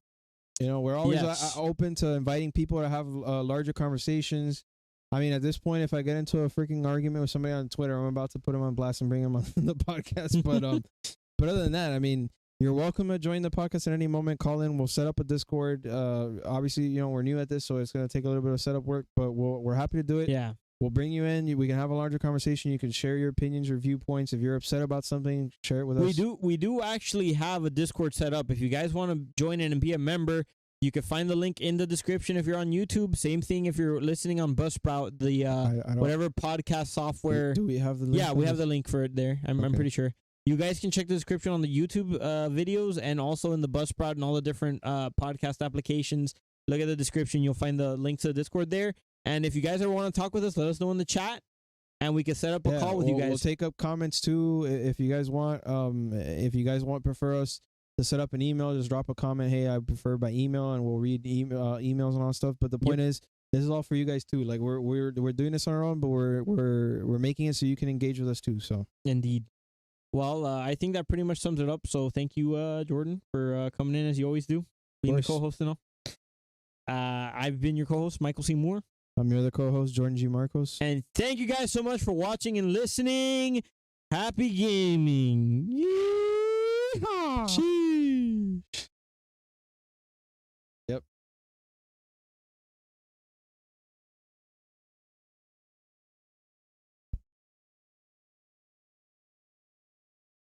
You know, we're always open to inviting people to have larger conversations. I mean, at this point, if I get into a freaking argument with somebody on Twitter, I'm about to put them on blast and bring them on the podcast. But other than that, I mean, you're welcome to join the podcast at any moment. Call in. We'll set up a Discord. Obviously, you know, we're new at this, so it's going to take a little bit of setup work, but we're happy to do it. Yeah. We'll bring you in. We can have a larger conversation. You can share your opinions, your viewpoints. If you're upset about something, share it with us. We do actually have a Discord set up. If you guys want to join in and be a member, you can find the link in the description if you're on YouTube. Same thing if you're listening on Buzzsprout, the whatever podcast software. Do we have the link? Yeah, we have the link for it there. I'm pretty sure. You guys can check the description on the YouTube videos and also in the Buzzsprout and all the different podcast applications. Look at the description. You'll find the link to the Discord there. And if you guys ever want to talk with us, let us know in the chat, and we can set up a call with you guys. We'll take up comments too if you guys want. Prefer us to set up an email, just drop a comment. Hey, I prefer by email, and we'll read emails and all that stuff. But the point is, this is all for you guys too. Like we're doing this on our own, but we're making it so you can engage with us too. So indeed. Well, I think that pretty much sums it up. So thank you, Jordan, for coming in as you always do, being the co-host and all. I've been your co-host, Michael C. Moore. I'm your other co-host, Jordan G. Marcos. And thank you guys so much for watching and listening. Happy gaming. Yeehaw! Sheesh.